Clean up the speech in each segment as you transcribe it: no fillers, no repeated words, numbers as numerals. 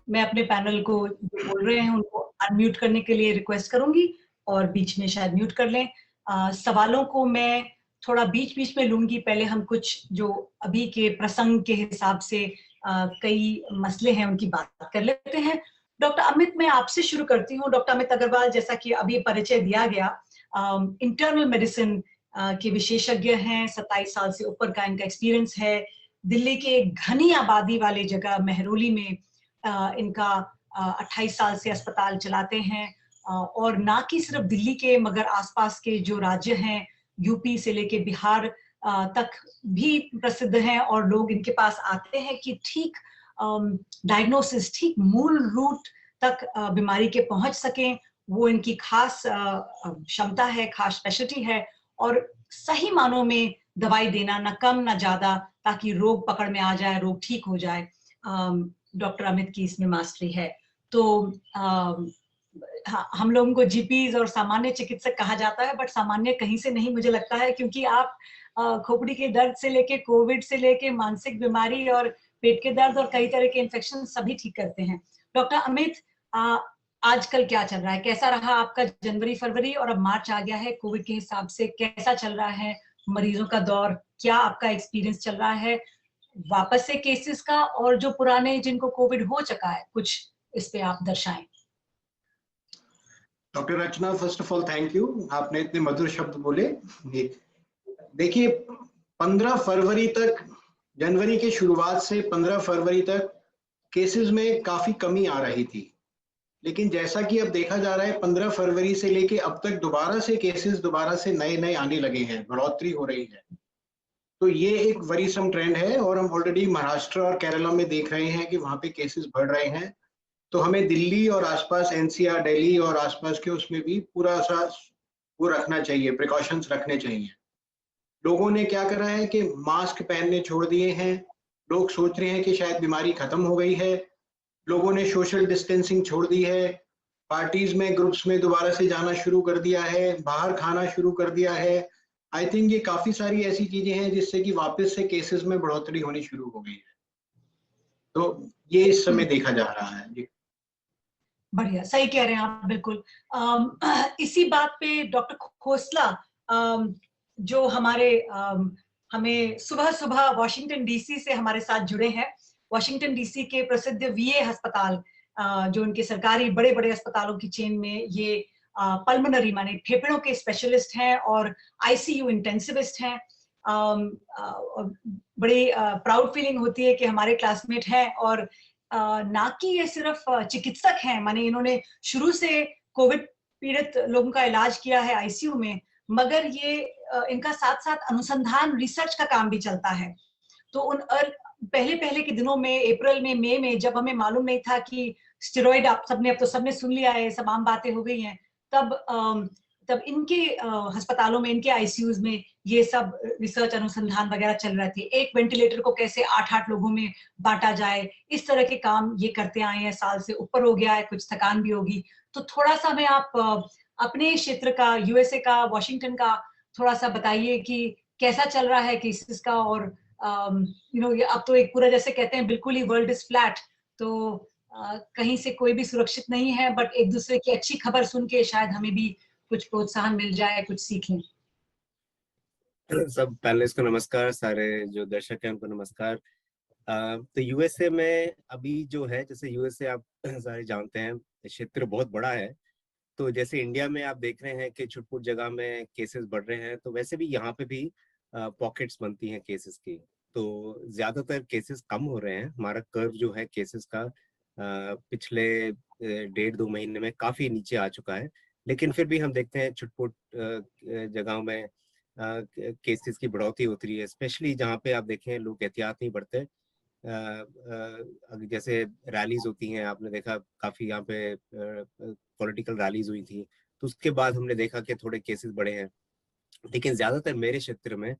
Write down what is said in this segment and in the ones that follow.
मैं अपने पैनल को जो बोल रहे हैं उनको अनम्यूट करने के लिए रिक्वेस्ट करूंगी और बीच में शायद म्यूट कर लें। सवालों को मैं थोड़ा बीच-बीच में लूंगी। पहले हम कुछ जो अभी के प्रसंग के हिसाब से कई मसले हैं उनकी बात कर लेते हैं। डॉक्टर अमित, मैं आपसे शुरू करती हूँ। डॉक्टर अमित अग्रवाल, जैसा कि अभी परिचय दिया गया, इंटरनल मेडिसिन के विशेषज्ञ हैं, 27 साल से ऊपर का इनका एक्सपीरियंस है। दिल्ली के एक घनी आबादी वाली जगह मेहरौली में इनका 28 साल से अस्पताल चलाते हैं, और ना कि सिर्फ दिल्ली के मगर आसपास के जो राज्य हैं, यूपी से लेके बिहार तक भी प्रसिद्ध हैं, और लोग इनके पास आते हैं कि ठीक डायग्नोसिस, ठीक मूल रूट तक बीमारी के पहुंच सकें। वो इनकी खास क्षमता है, खास स्पेशलिटी है, और सही मानों में दवाई देना, ना कम ना ज्यादा, ताकि रोग पकड़ में आ जाए, रोग ठीक हो जाए। डॉक्टर अमित की इसमें मास्टरी है। तो हम लोगों को जीपीज और सामान्य चिकित्सक कहा जाता है, बट सामान्य कहीं से नहीं मुझे लगता है, क्योंकि आप खोपड़ी के दर्द से लेके, कोविड से लेके, मानसिक बीमारी और पेट के दर्द और कई तरह के इन्फेक्शन सभी ठीक करते हैं। डॉक्टर अमित, आजकल क्या चल रहा है? कैसा रहा आपका जनवरी फरवरी, और अब मार्च आ गया है, कोविड के हिसाब से कैसा चल रहा है मरीजों का दौर? क्या आपका एक्सपीरियंस चल रहा है वापस से केसेस का, और जो पुराने जिनको कोविड हो चुका है, कुछ इस पे आप दर्शाएं। Doctor Rachna, first of all thank you, आपने इतने मधुर शब्द बोले। देखिए, 15 फरवरी तक, जनवरी के शुरुआत से 15 फरवरी तक केसेस में काफी कमी आ रही थी, लेकिन जैसा कि अब देखा जा रहा है 15 फरवरी से लेके अब तक दोबारा से केसेस दोबारा से नए आने लगे हैं, बढ़ोतरी हो रही है। तो ये एक वरीसम ट्रेंड है, और हम ऑलरेडी महाराष्ट्र और केरला में देख रहे हैं कि वहां पे केसेस बढ़ रहे हैं। तो हमें दिल्ली और आसपास एनसीआर, दिल्ली और आसपास के उसमें भी पूरा सा वो रखना चाहिए, प्रिकॉशंस रखने चाहिए। लोगों ने क्या करा है कि मास्क पहनने छोड़ दिए हैं। लोग सोच रहे हैं कि शायद बीमारी खत्म हो गई है। लोगों ने सोशल डिस्टेंसिंग छोड़ दी है, पार्टीज में, ग्रुप्स में दोबारा से जाना शुरू कर दिया है, बाहर खाना शुरू कर दिया है। आई थिंक ये काफी सारी ऐसी चीजें हैं जिससे कि वापस से केसेस में बढ़ोतरी होनी शुरू हो गई है। तो ये इस समय देखा जा रहा है जी। बढ़िया, सही कह रहे हैं आप, बिल्कुल। इसी बात पे डॉक्टर खोसला, जो हमारे हमें सुबह सुबह वॉशिंगटन डीसी से हमारे साथ जुड़े हैं। वॉशिंगटन डीसी के प्रसिद्ध वीए अस्पताल, जो उनके सरकारी बड़े बड़े अस्पतालों की चेन में ये पल्मोनरी माने फेफड़ों के स्पेशलिस्ट हैं और आईसीयू इंटेंसिविस्ट हैं। बड़ी प्राउड फीलिंग होती है कि हमारे क्लासमेट हैं, और ना कि ये सिर्फ चिकित्सक हैं, माने इन्होंने शुरू से कोविड पीड़ित लोगों का इलाज किया है आईसीयू में, मगर ये इनका साथ साथ अनुसंधान, रिसर्च का काम भी चलता है। तो उन पहले पहले के दिनों में, अप्रैल में, मई में, जब हमें मालूम नहीं था कि स्टेरॉइड, आप सबने, अब तो सबने सुन लिया है, सब आम बातें हो गई हैं, तब इनके अस्पतालों में, इनके आईसीयूज में ये सब रिसर्च, अनुसंधान वगैरह चल रहे थे। एक वेंटिलेटर को कैसे 8-8 लोगों में बांटा जाए, इस तरह के काम ये करते आए हैं। साल से ऊपर हो गया है, कुछ थकान भी होगी। तो थोड़ा सा हमें आप अपने क्षेत्र का, यूएसए का, वॉशिंगटन का थोड़ा सा बताइए कि कैसा चल रहा है केसेस का, और अब तो एक पूरा, जैसे कहते हैं, बिल्कुल ही वर्ल्ड इज फ्लैट, तो कहीं से कोई भी सुरक्षित नहीं है, बट एक दूसरे की अच्छी खबर सुन के शायद हमें भी कुछ प्रोत्साहन मिल जाए, कुछ सीख लें। सब पैनलिस्ट को नमस्कार, सारे जो दर्शक हैं उनको नमस्कार। तो यूएसए में अभी जो है, जैसे यूएसए आप सारे जानते हैं क्षेत्र बहुत बड़ा है, तो जैसे इंडिया में आप देख रहे हैं कि छुटपुट जगह में केसेस बढ़ रहे हैं, तो वैसे भी यहाँ पे भी पॉकेट्स बनती हैं केसेस की। तो ज्यादातर केसेस कम हो रहे हैं। हमारा कर्व जो है केसेस का पिछले 1.5-2 महीने में काफी नीचे आ चुका है, लेकिन फिर भी हम देखते हैं छुटपुट जगहों में केसेस की बढ़ोतरी होती रही है, स्पेशली जहाँ पे आप देखें लोग एहतियात नहीं बरतते। जैसे रैलीज होती हैं, आपने देखा काफी यहाँ पे पॉलिटिकल रैलीज हुई थी, तो उसके बाद हमने देखा कि थोड़े केसेस बढ़े हैं। लेकिन ज्यादातर मेरे क्षेत्र में,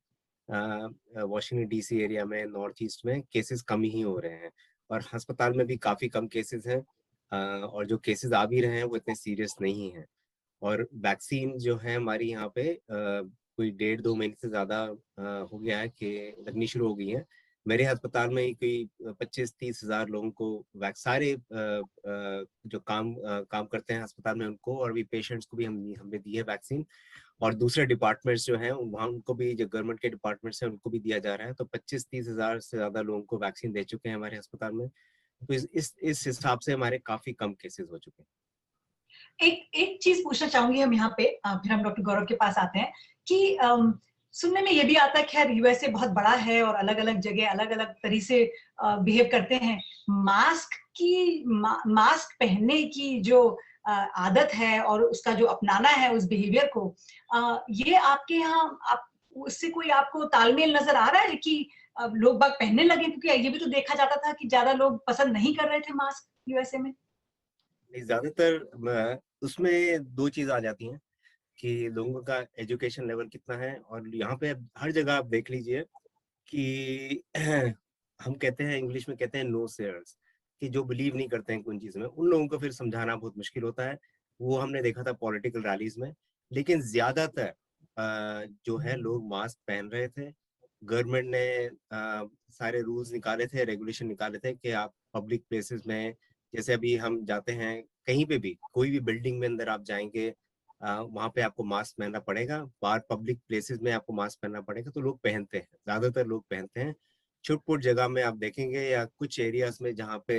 वॉशिंगटन डीसी एरिया में, नॉर्थ ईस्ट में केसेस कम ही हो रहे हैं, और अस्पताल में भी काफी कम केसेस हैं, और जो केसेस आ भी रहे हैं वो इतने सीरियस नहीं हैं। और वैक्सीन जो है हमारी यहाँ पे कोई 1.5-2 महीने से ज्यादा हो गया है कि लगनी शुरू हो गई है। मेरे अस्पताल में ही कोई 25-30 हज़ार लोगों को सारे जो काम करते हैं अस्पताल में उनको, और भी पेशेंट्स को भी हमने दी है वैक्सीन। और दूसरे डिपार्टमेंट्स जो हैं वहाँ उनको भी, जो गवर्नमेंट के डिपार्टमेंट्स हैं उनको भी दिया जा रहा है। तो 25-30 हज़ार से ज़्यादा लोगों को वैक्सीन दे चुके हैं हमारे अस्पताल में। तो इस हिसाब से हमारे काफ़ी कम केसेस हो चुके हैं। एक चीज पूछना चाहूंगी हम यहाँ पे, फिर हम डॉक्टर गौरव के पास आते हैं कि सुनने में ये भी आता है, खैर यूएसए बहुत बड़ा है और अलग अलग जगह अलग अलग तरीके से बिहेव करते हैं। मास्क पहनने की जो आदत है और उसका जो अपनाना है उस बिहेवियर को, ये आपके यहाँ आप उससे कोई आपको तालमेल नजर आ रहा है कि लोग बाग पहनने लगे? क्योंकि ये भी तो देखा जाता था कि ज्यादा लोग पसंद नहीं कर रहे थे मास्क यूएसए में। ज्यादातर उसमें दो चीज आ जाती हैं कि लोगों का एजुकेशन लेवल कितना है, और यहाँ पे हर जगह आप देख लीजिए कि हम कहते हैं, इंग्लिश में कहते हैं नो सेयर्स, कि जो बिलीव नहीं करते हैं कोई चीज में, उन लोगों को फिर समझाना बहुत मुश्किल होता है। वो हमने देखा था पॉलिटिकल रैलीज में। लेकिन ज्यादातर जो है लोग मास्क पहन रहे थे। गवर्नमेंट ने सारे रूल्स निकाले थे, रेगुलेशन निकाले थे कि आप पब्लिक प्लेसेस में, जैसे अभी हम जाते हैं कहीं पे भी, कोई भी बिल्डिंग में अंदर आप जाएंगे, वहां पे आपको मास्क पहनना पड़ेगा। बाहर पब्लिक प्लेसेस में आपको मास्क पहनना पड़ेगा। तो लोग पहनते हैं, ज्यादातर लोग पहनते हैं। छुटपुट जगह में आप देखेंगे या कुछ एरियाज में जहाँ पे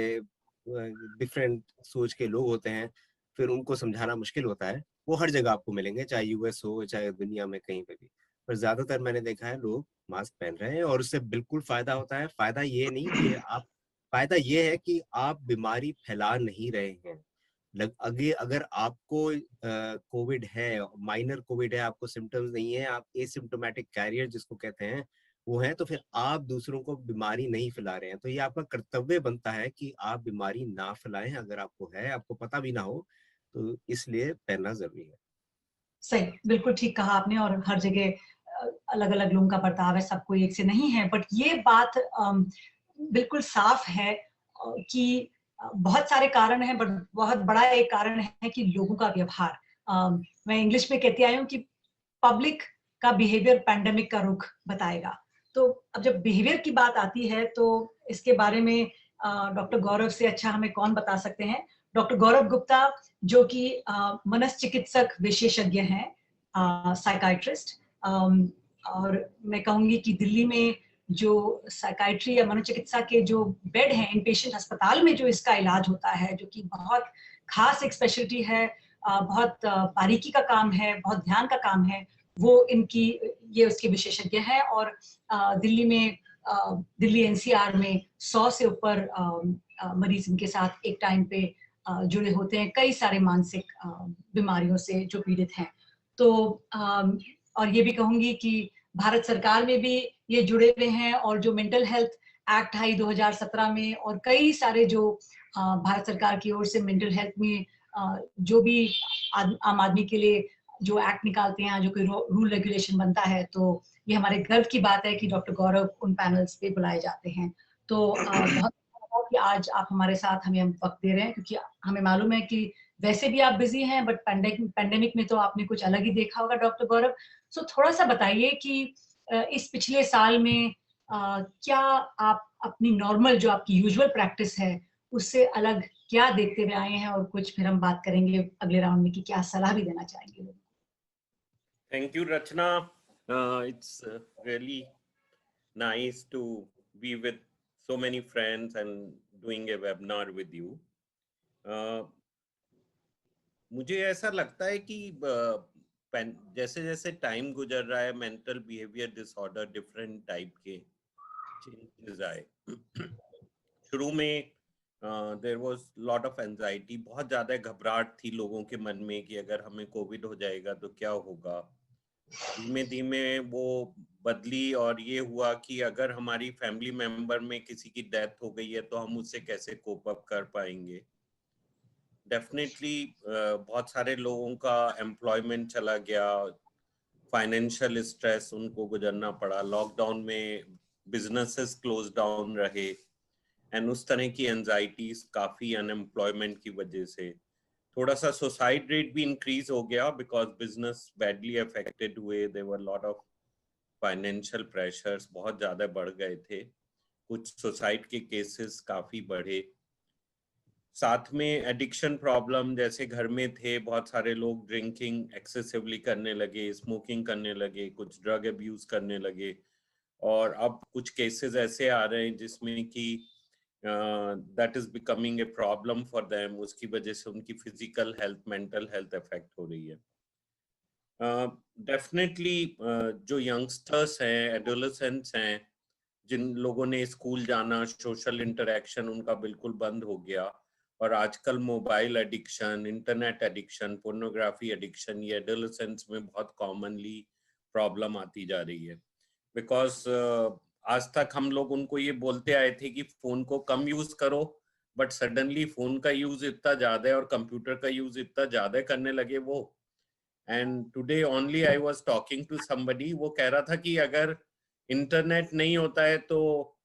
डिफरेंट सोच के लोग होते हैं, फिर उनको समझाना मुश्किल होता है। वो हर जगह आपको मिलेंगे, चाहे यूएस हो चाहे दुनिया में कहीं पे भी। पर ज्यादातर मैंने देखा है लोग मास्क पहन रहे हैं, और उससे बिल्कुल फायदा होता है। फायदा ये है कि आप बीमारी फैला नहीं रहे हैं। अगर आपको कोविड है, माइनर कोविड है, आपको सिम्टम्स नहीं है, आप एसिम्टोमेटिक कैरियर जिसको कहते हैं वो है, तो फिर आप दूसरों को बीमारी नहीं फैला रहे हैं। तो ये आपका कर्तव्य बनता है कि आप बीमारी ना फैलाएं। अगर आपको है, आपको पता भी ना हो, तो इसलिए पहनना जरूरी है। सही, बिल्कुल ठीक कहा आपने। और हर जगह अलग अलग लोगों का बर्ताव है, सब कोई एक से नहीं है। बट ये बात बिल्कुल साफ है कि बहुत सारे कारण हैं, बट बहुत बड़ा एक कारण है कि लोगों का व्यवहार। मैं इंग्लिश में कहती आई हूँ कि पब्लिक का बिहेवियर पैंडेमिक का रुख बताएगा। तो अब जब बिहेवियर की बात आती है तो इसके बारे में डॉक्टर गौरव से अच्छा हमें कौन बता सकते हैं। डॉक्टर गौरव गुप्ता, जो कि मनोचिकित्सक विशेषज्ञ हैं, साइकाइट्रिस्ट। और मैं कहूंगी कि दिल्ली में जो साइकाइट्री या मनोचिकित्सा के जो बेड हैं इनपेशेंट अस्पताल में जो इसका इलाज होता है, जो कि बहुत खास एक स्पेशलिटी है, बहुत बारीकी का काम है, बहुत ध्यान का काम है, वो ये उसके विशेषज्ञ हैं। और दिल्ली में दिल्ली एनसीआर में 100 से ऊपर मरीज इनके साथ एक टाइम पे जुड़े होते हैं, कई सारे मानसिक बीमारियों से जो पीड़ित हैं। तो और ये भी कहूंगी कि भारत सरकार में भी ये जुड़े हुए हैं, और जो मेंटल हेल्थ एक्ट आई 2017 में, और कई सारे जो भारत सरकार की ओर से मेंटल हेल्थ में जो भी आम आदमी के लिए जो एक्ट निकालते हैं, जो कोई रूल रेगुलेशन बनता है, तो ये हमारे गर्व की बात है कि डॉक्टर गौरव उन पैनल्स पे बुलाए जाते हैं। तो बहुत कि आज आप हमारे साथ हमें वक्त दे रहे हैं, क्योंकि हमें मालूम है कि वैसे भी आप बिजी हैं, बट पैंडेमिक में तो आपने कुछ अलग ही देखा होगा डॉक्टर गौरव। सो थोड़ा सा बताइए कि इस पिछले साल में क्या आप अपनी नॉर्मल जो आपकी यूजुअल प्रैक्टिस है उससे अलग क्या देखते हुए आए हैं, और कुछ फिर हम बात करेंगे अगले राउंड में कि क्या सलाह भी देना चाहेंगे लोगों को। Thank you, Rachna. It's really nice to be with so many friends and doing a webinar with you. मुझे ऐसा लगता है कि जैसे जैसे टाइम गुजर रहा है, mental behaviour disorder different type के चेंजेस आए। शुरू में there was lot of anxiety, बहुत ज्यादा घबराहट थी लोगों के मन में कि अगर हमें कोविड हो जाएगा तो क्या होगा। धीमे धीमे वो बदली और ये हुआ कि अगर हमारी फैमिली मेंबर में किसी की डेथ हो गई है तो हम उससे कैसे कोप अप कर पाएंगे। डेफिनेटली बहुत सारे लोगों का एम्प्लॉयमेंट चला गया, फाइनेंशियल स्ट्रेस उनको गुजरना पड़ा, लॉकडाउन में बिजनेसेस क्लोज डाउन रहे, एंड उस तरह की एंजाइटीज काफी अनएम्प्लॉयमेंट की वजह से। थोड़ा सा सुसाइड रेट भी इंक्रीज हो गया बिकॉज बिजनेस बैडली अफेक्टेड हुए, there were lot of financial pressures बहुत ज्यादा बढ़ गए थे। कुछ सुसाइड के केसेस काफी बढ़े, साथ में एडिक्शन प्रॉब्लम, जैसे घर में थे बहुत सारे लोग ड्रिंकिंग एक्सेसिवली करने लगे, स्मोकिंग करने लगे, कुछ ड्रग अब्यूज करने लगे, और अब कुछ केसेस ऐसे आ रहे हैं जिसमें कि that is becoming a problem for them, उसकी वजह से उनकी physical health, mental health effect हो रही है। डेफिनेटली जो यंगस्टर्स हैं, एडोलेसेंट्स हैं, जिन लोगों ने स्कूल जाना, सोशल इंटरेक्शन उनका बिल्कुल बंद हो गया, और आजकल mobile addiction, internet addiction, pornography addiction, ये एडोलेसेंट्स में बहुत कॉमनली प्रॉब्लम आती जा रही है। बिकॉज आज तक हम लोग उनको ये बोलते आए थे कि फोन को कम यूज करो, बट सडनली फोन का यूज इतना ज्यादा है और कंप्यूटर का यूज इतना ज्यादा करने लगे वो। And today only I was talking to somebody, वो कह रहा था कि अगर इंटरनेट नहीं होता है तो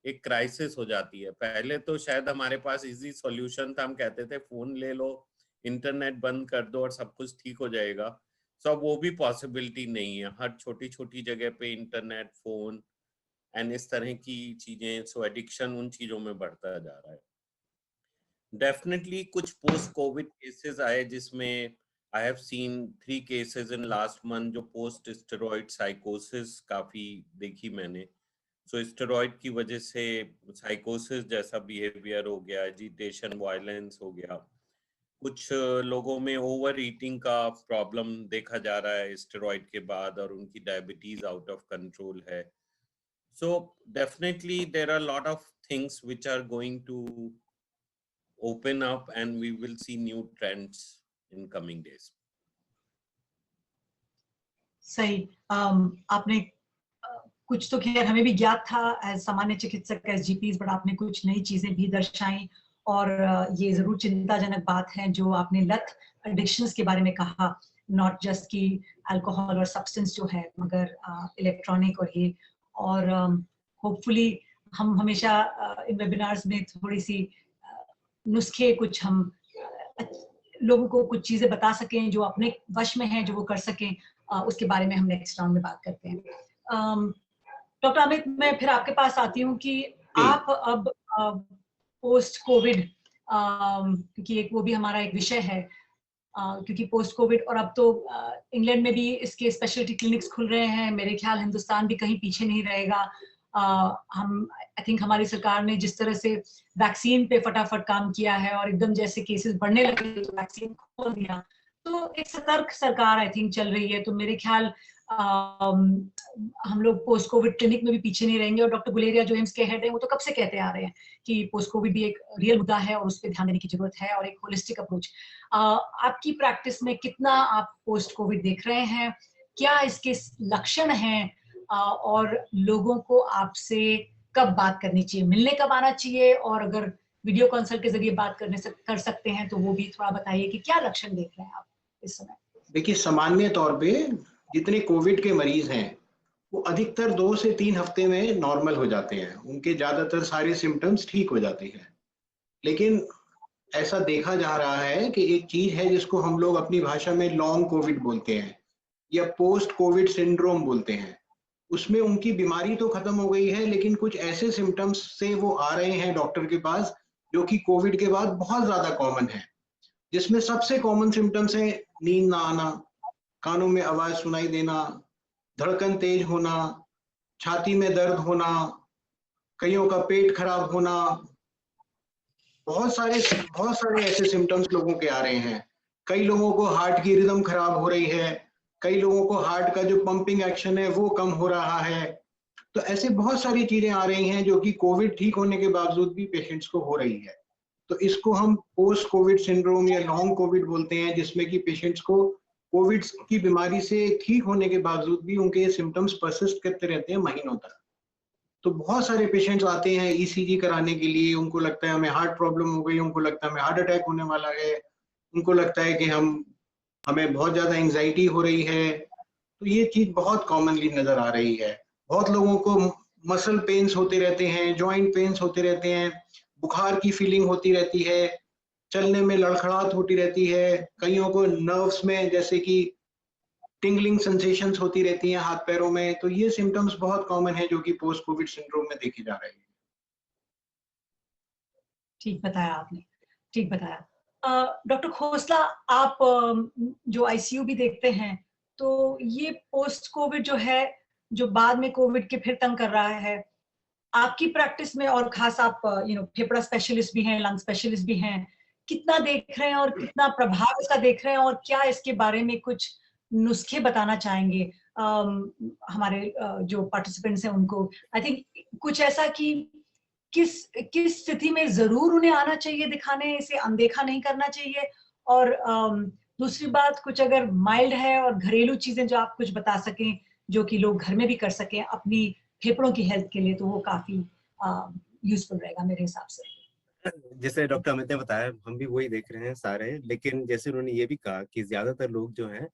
एक क्राइसिस हो जाती है। पहले तो शायद हमारे पास इजी सॉल्यूशन था, हम कहते थे फोन ले लो, इंटरनेट बंद कर दो और सब कुछ ठीक हो जाएगा। सो वो भी पॉसिबिलिटी नहीं है, हर छोटी छोटी जगह पे इंटरनेट, फोन एंड इस तरह की चीजें, सो एडिक्शन उन चीजों में बढ़ता जा रहा है। डेफिनेटली कुछ पोस्ट कोविड केसेस आए जिसमें I have seen 3 cases in last month, जो पोस्ट स्टेरॉइड साइकोसिस काफी देखी मैंने। सो स्टेरॉइड की वजह से साइकोसिस जैसा बिहेवियर हो गया, एजिटेशन, वायलेंस हो गया। कुछ लोगों में ओवर ईटिंग का प्रॉब्लम देखा जा रहा है स्टेरॉइड के बाद, और उनकी डायबिटीज आउट ऑफ कंट्रोल है। So definitely there are lot of things which are going to open up and we will see new trends in coming days. सही। आपने कुछ तो खैर हमें भी ज्ञात था एज सामान्य चिकित्सक, एज जीपीज, बट आपने कुछ नई चीजें भी दर्शाई, और ये जरूर चिंताजनक बात है जो आपने लत, एडिक्शंस के बारे में कहा, नॉट जस्ट कि अल्कोहल और सब्सटेंस जो है, मगर इलेक्ट्रॉनिक और ये। और होपफुली हम हमेशा इन वेबिनार्स में थोड़ी सी नुस्खे, कुछ हम लोगों को कुछ चीजें बता सकें जो अपने वश में हैं, जो वो कर सकें, उसके बारे में हम नेक्स्ट राउंड में बात करते हैं। डॉक्टर अमित, मैं फिर आपके पास आती हूँ कि आप अब पोस्ट कोविड, क्योंकि एक वो भी हमारा एक विषय है, क्योंकि पोस्ट कोविड, और अब तो इंग्लैंड में भी इसके स्पेशलिटी क्लिनिक्स खुल रहे हैं, मेरे ख्याल हिंदुस्तान भी कहीं पीछे नहीं रहेगा। हम आई थिंक हमारी सरकार ने जिस तरह से वैक्सीन पे फटाफट काम किया है, और एकदम जैसे केसेस बढ़ने लगे तो वैक्सीन खोल दिया, तो एक सतर्क सरकार आई थिंक चल रही है। तो मेरे ख्याल हम लोग पोस्ट कोविड क्लिनिक में भी पीछे नहीं रहेंगे। और डॉक्टर गुलेरिया जो एम्स के हेड हैं, वो तो कब से कहते आ रहे हैं कि पोस्ट कोविड भी एक रियल मुद्दा है और उस पर ध्यान देने की जरूरत है, और एक होलिस्टिक अप्रोच। आपकी प्रैक्टिस में कितना आप पोस्ट कोविड देख रहे हैं, क्या इसके लक्षण हैं, और लोगों को आपसे कब बात करनी चाहिए, मिलने कब आना चाहिए, और अगर वीडियो कंसल्ट के जरिए बात कर सकते हैं तो वो भी थोड़ा बताइए कि क्या लक्षण देख रहे हैं आप इस समय। देखिए, सामान्य तौर पे जितने कोविड के मरीज हैं वो अधिकतर 2 से 3 हफ्ते में नॉर्मल हो जाते हैं, उनके ज्यादातर सारे सिम्टम्स ठीक हो जाते हैं। लेकिन ऐसा देखा जा रहा है कि एक चीज है जिसको हम लोग अपनी भाषा में लॉन्ग कोविड बोलते हैं या पोस्ट कोविड सिंड्रोम बोलते हैं। उसमें उनकी बीमारी तो खत्म हो गई है, लेकिन कुछ ऐसे सिम्टम्स से वो आ रहे हैं डॉक्टर के पास जो कि कोविड के बाद बहुत ज्यादा कॉमन है, जिसमें सबसे कॉमन सिम्टम्स है नींद ना आना, कानों में आवाज सुनाई देना, धड़कन तेज होना, छाती में दर्द होना, कईयों का पेट खराब होना, बहुत सारे ऐसे सिम्टम्स लोगों के आ रहे हैं। कई लोगों को हार्ट की रिदम खराब हो रही है, कई लोगों को हार्ट का जो पंपिंग एक्शन है वो कम हो रहा है। तो ऐसे बहुत सारी चीजें आ रही हैं जो कि कोविड ठीक होने के बावजूद भी पेशेंट्स को हो रही है। तो इसको हम पोस्ट कोविड सिंड्रोम या लॉन्ग कोविड बोलते हैं, जिसमें कि पेशेंट्स को कोविड की बीमारी से ठीक होने के बावजूद भी उनके सिम्टम्स परसिस्ट करते रहते हैं महीनों तक। तो बहुत सारे पेशेंट्स आते हैं ईसीजी कराने के लिए, उनको लगता है हमें हार्ट प्रॉब्लम हो गई, उनको लगता है हमें हार्ट अटैक होने वाला है, उनको लगता है कि हमें बहुत ज्यादा एंजाइटी हो रही है। तो ये चीज बहुत कॉमनली नजर आ रही है। बहुत लोगों को मसल पेन्स होते रहते हैं, जॉइंट पेन्स होते रहते हैं, बुखार की फीलिंग होती रहती है, चलने में लड़खड़ाहट होती रहती है, कईयों को नर्व्स में जैसे कि टिंगलिंग सेंसेशंस होती रहती हैं हाथ पैरों में। तो ये सिम्टम्स बहुत कॉमन है जो कि पोस्ट कोविड सिंड्रोम में देखे जा रहे हैं। ठीक बताया आपने, ठीक बताया। डॉक्टर खोसला, आप जो आईसीयू भी देखते हैं, तो ये पोस्ट कोविड जो है, जो बाद में कोविड के फिर तंग कर रहा है, आपकी प्रैक्टिस में, और खास आप फेफड़ा स्पेशलिस्ट भी हैं, लंग स्पेशलिस्ट भी हैं, कितना देख रहे हैं और कितना प्रभाव इसका देख रहे हैं, और क्या इसके बारे में कुछ नुस्खे बताना चाहेंगे हमारे जो पार्टिसिपेंट्स हैं उनको? आई थिंक कुछ ऐसा कि किस किस स्थिति में ज़रूर उन्हें आना चाहिए दिखाने, इसे अनदेखा नहीं करना चाहिए, और दूसरी बात, कुछ अगर माइल्ड है और घरेलू चीज़ें जो आप कुछ बता सकें, जो कि लोग घर में भी कर सकें अपनी फेफड़ों की हेल्थ के लिए, तो वो काफ़ी यूज़फुल रहेगा मेरे हिसाब से। जैसे डॉक्टर अमित ने बताया, हम भी वही देख रहे हैं सारे, लेकिन जैसे उन्होंने ये भी कहा कि ज्यादातर लोग जो हैं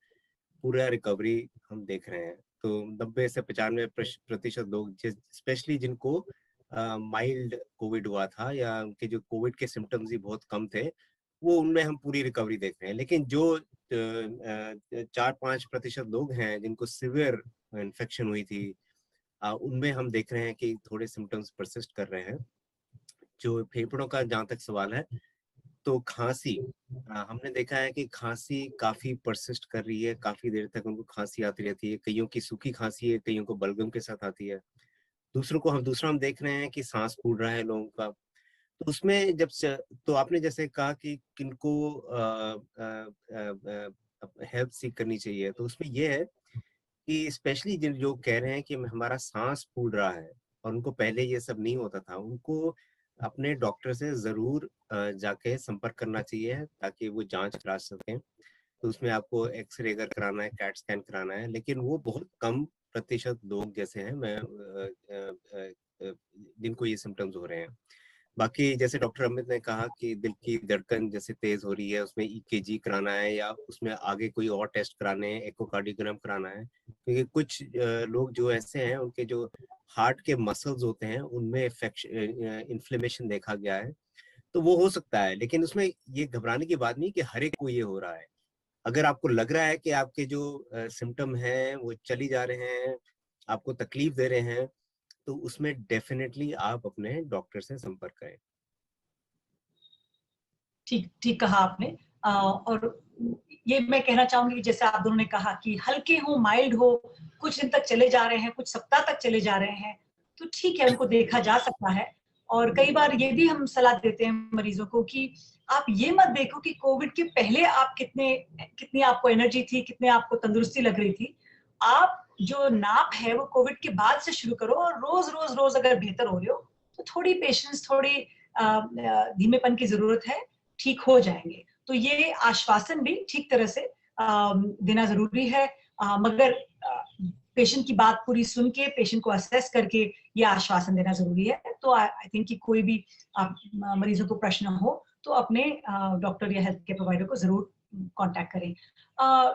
पूरा रिकवरी हम देख रहे हैं। तो 90 से 95% लोग, स्पेशली जिनको माइल्ड कोविड हुआ था या उनके जो कोविड के सिम्टम्स ही बहुत कम थे, वो उनमें हम पूरी रिकवरी देख रहे हैं। लेकिन जो 4-5% लोग हैं जिनको सिवियर इन्फेक्शन हुई थी, उनमें हम देख रहे हैं कि थोड़े सिम्टम्स परसिस्ट कर रहे हैं। जो फेफड़ों का जहाँ तक सवाल है, तो खांसी, हमने देखा है कि खांसी काफी परसिस्ट कर रही है, काफी देर तक उनको खांसी आती रहती है। कईयों की सूखी खांसी है, कईयों को बलगम के साथ आती है। दूसरा हम देख रहे हैं कि सांस फूल रहा है लोगों का। तो उसमें तो आपने जैसे कहा कि किनको हेल्प सीख करनी चाहिए, तो उसमें ये है कि स्पेशली जिन लोग कह रहे हैं कि हमारा सांस फूल रहा है और उनको पहले ये सब नहीं होता था, उनको अपने डॉक्टर से जरूर जाके संपर्क करना चाहिए ताकि वो जांच करा सकें। तो उसमें आपको एक्सरे अगर कराना है, कैट स्कैन कराना है, लेकिन वो बहुत कम प्रतिशत लोग जैसे हैं जिनको ये सिम्टम्स हो रहे हैं। बाकी जैसे डॉक्टर अमित ने कहा कि दिल की धड़कन जैसे तेज हो रही है, उसमें ईकेजी कराना है या उसमें आगे कोई और टेस्ट कराने हैं, इकोकार्डियोग्राम कराना है, क्योंकि कुछ लोग जो ऐसे हैं उनके जो हार्ट के मसल्स होते हैं उनमें इन्फ्लेमेशन देखा गया है। तो वो हो सकता है, लेकिन उसमें ये घबराने की बात नहीं कि हर एक को ये हो रहा है। अगर आपको लग रहा है कि आपके जो सिम्टम हैं वो चली जा रहे हैं, आपको तकलीफ दे रहे हैं, तो उसमें डेफिनेटली आप अपने डॉक्टर से संपर्क करें। ठीक ठीक कहा आपने। और ये मैं कहना चाहूंगी कि जैसे आप दोनों ने कहा कि हल्के हो, माइल्ड हो, कुछ दिन तक चले जा रहे हैं, कुछ सप्ताह तक चले जा रहे हैं, तो ठीक है, उनको देखा जा सकता है। और कई बार ये भी हम सलाह देते हैं मरीजों को कि आप ये मत देखो कि कोविड के पहले आप कितनी आपको एनर्जी थी, कितने आपको तंदुरुस्ती लग रही थी। आप जो नाप है वो कोविड के बाद से शुरू करो, और रोज रोज रोज अगर बेहतर हो रहे हो, तो थोड़ी पेशेंस, थोड़ी धीमेपन की जरूरत है, ठीक हो जाएंगे। तो ये आश्वासन भी ठीक तरह से देना जरूरी है, मगर पेशेंट की बात पूरी सुन के, पेशेंट को असेस करके ये आश्वासन देना जरूरी है। तो आई थिंक कि कोई भी मरीजों को प्रश्न हो तो अपने डॉक्टर या हेल्थ केयर प्रोवाइडर को जरूर कांटेक्ट करें।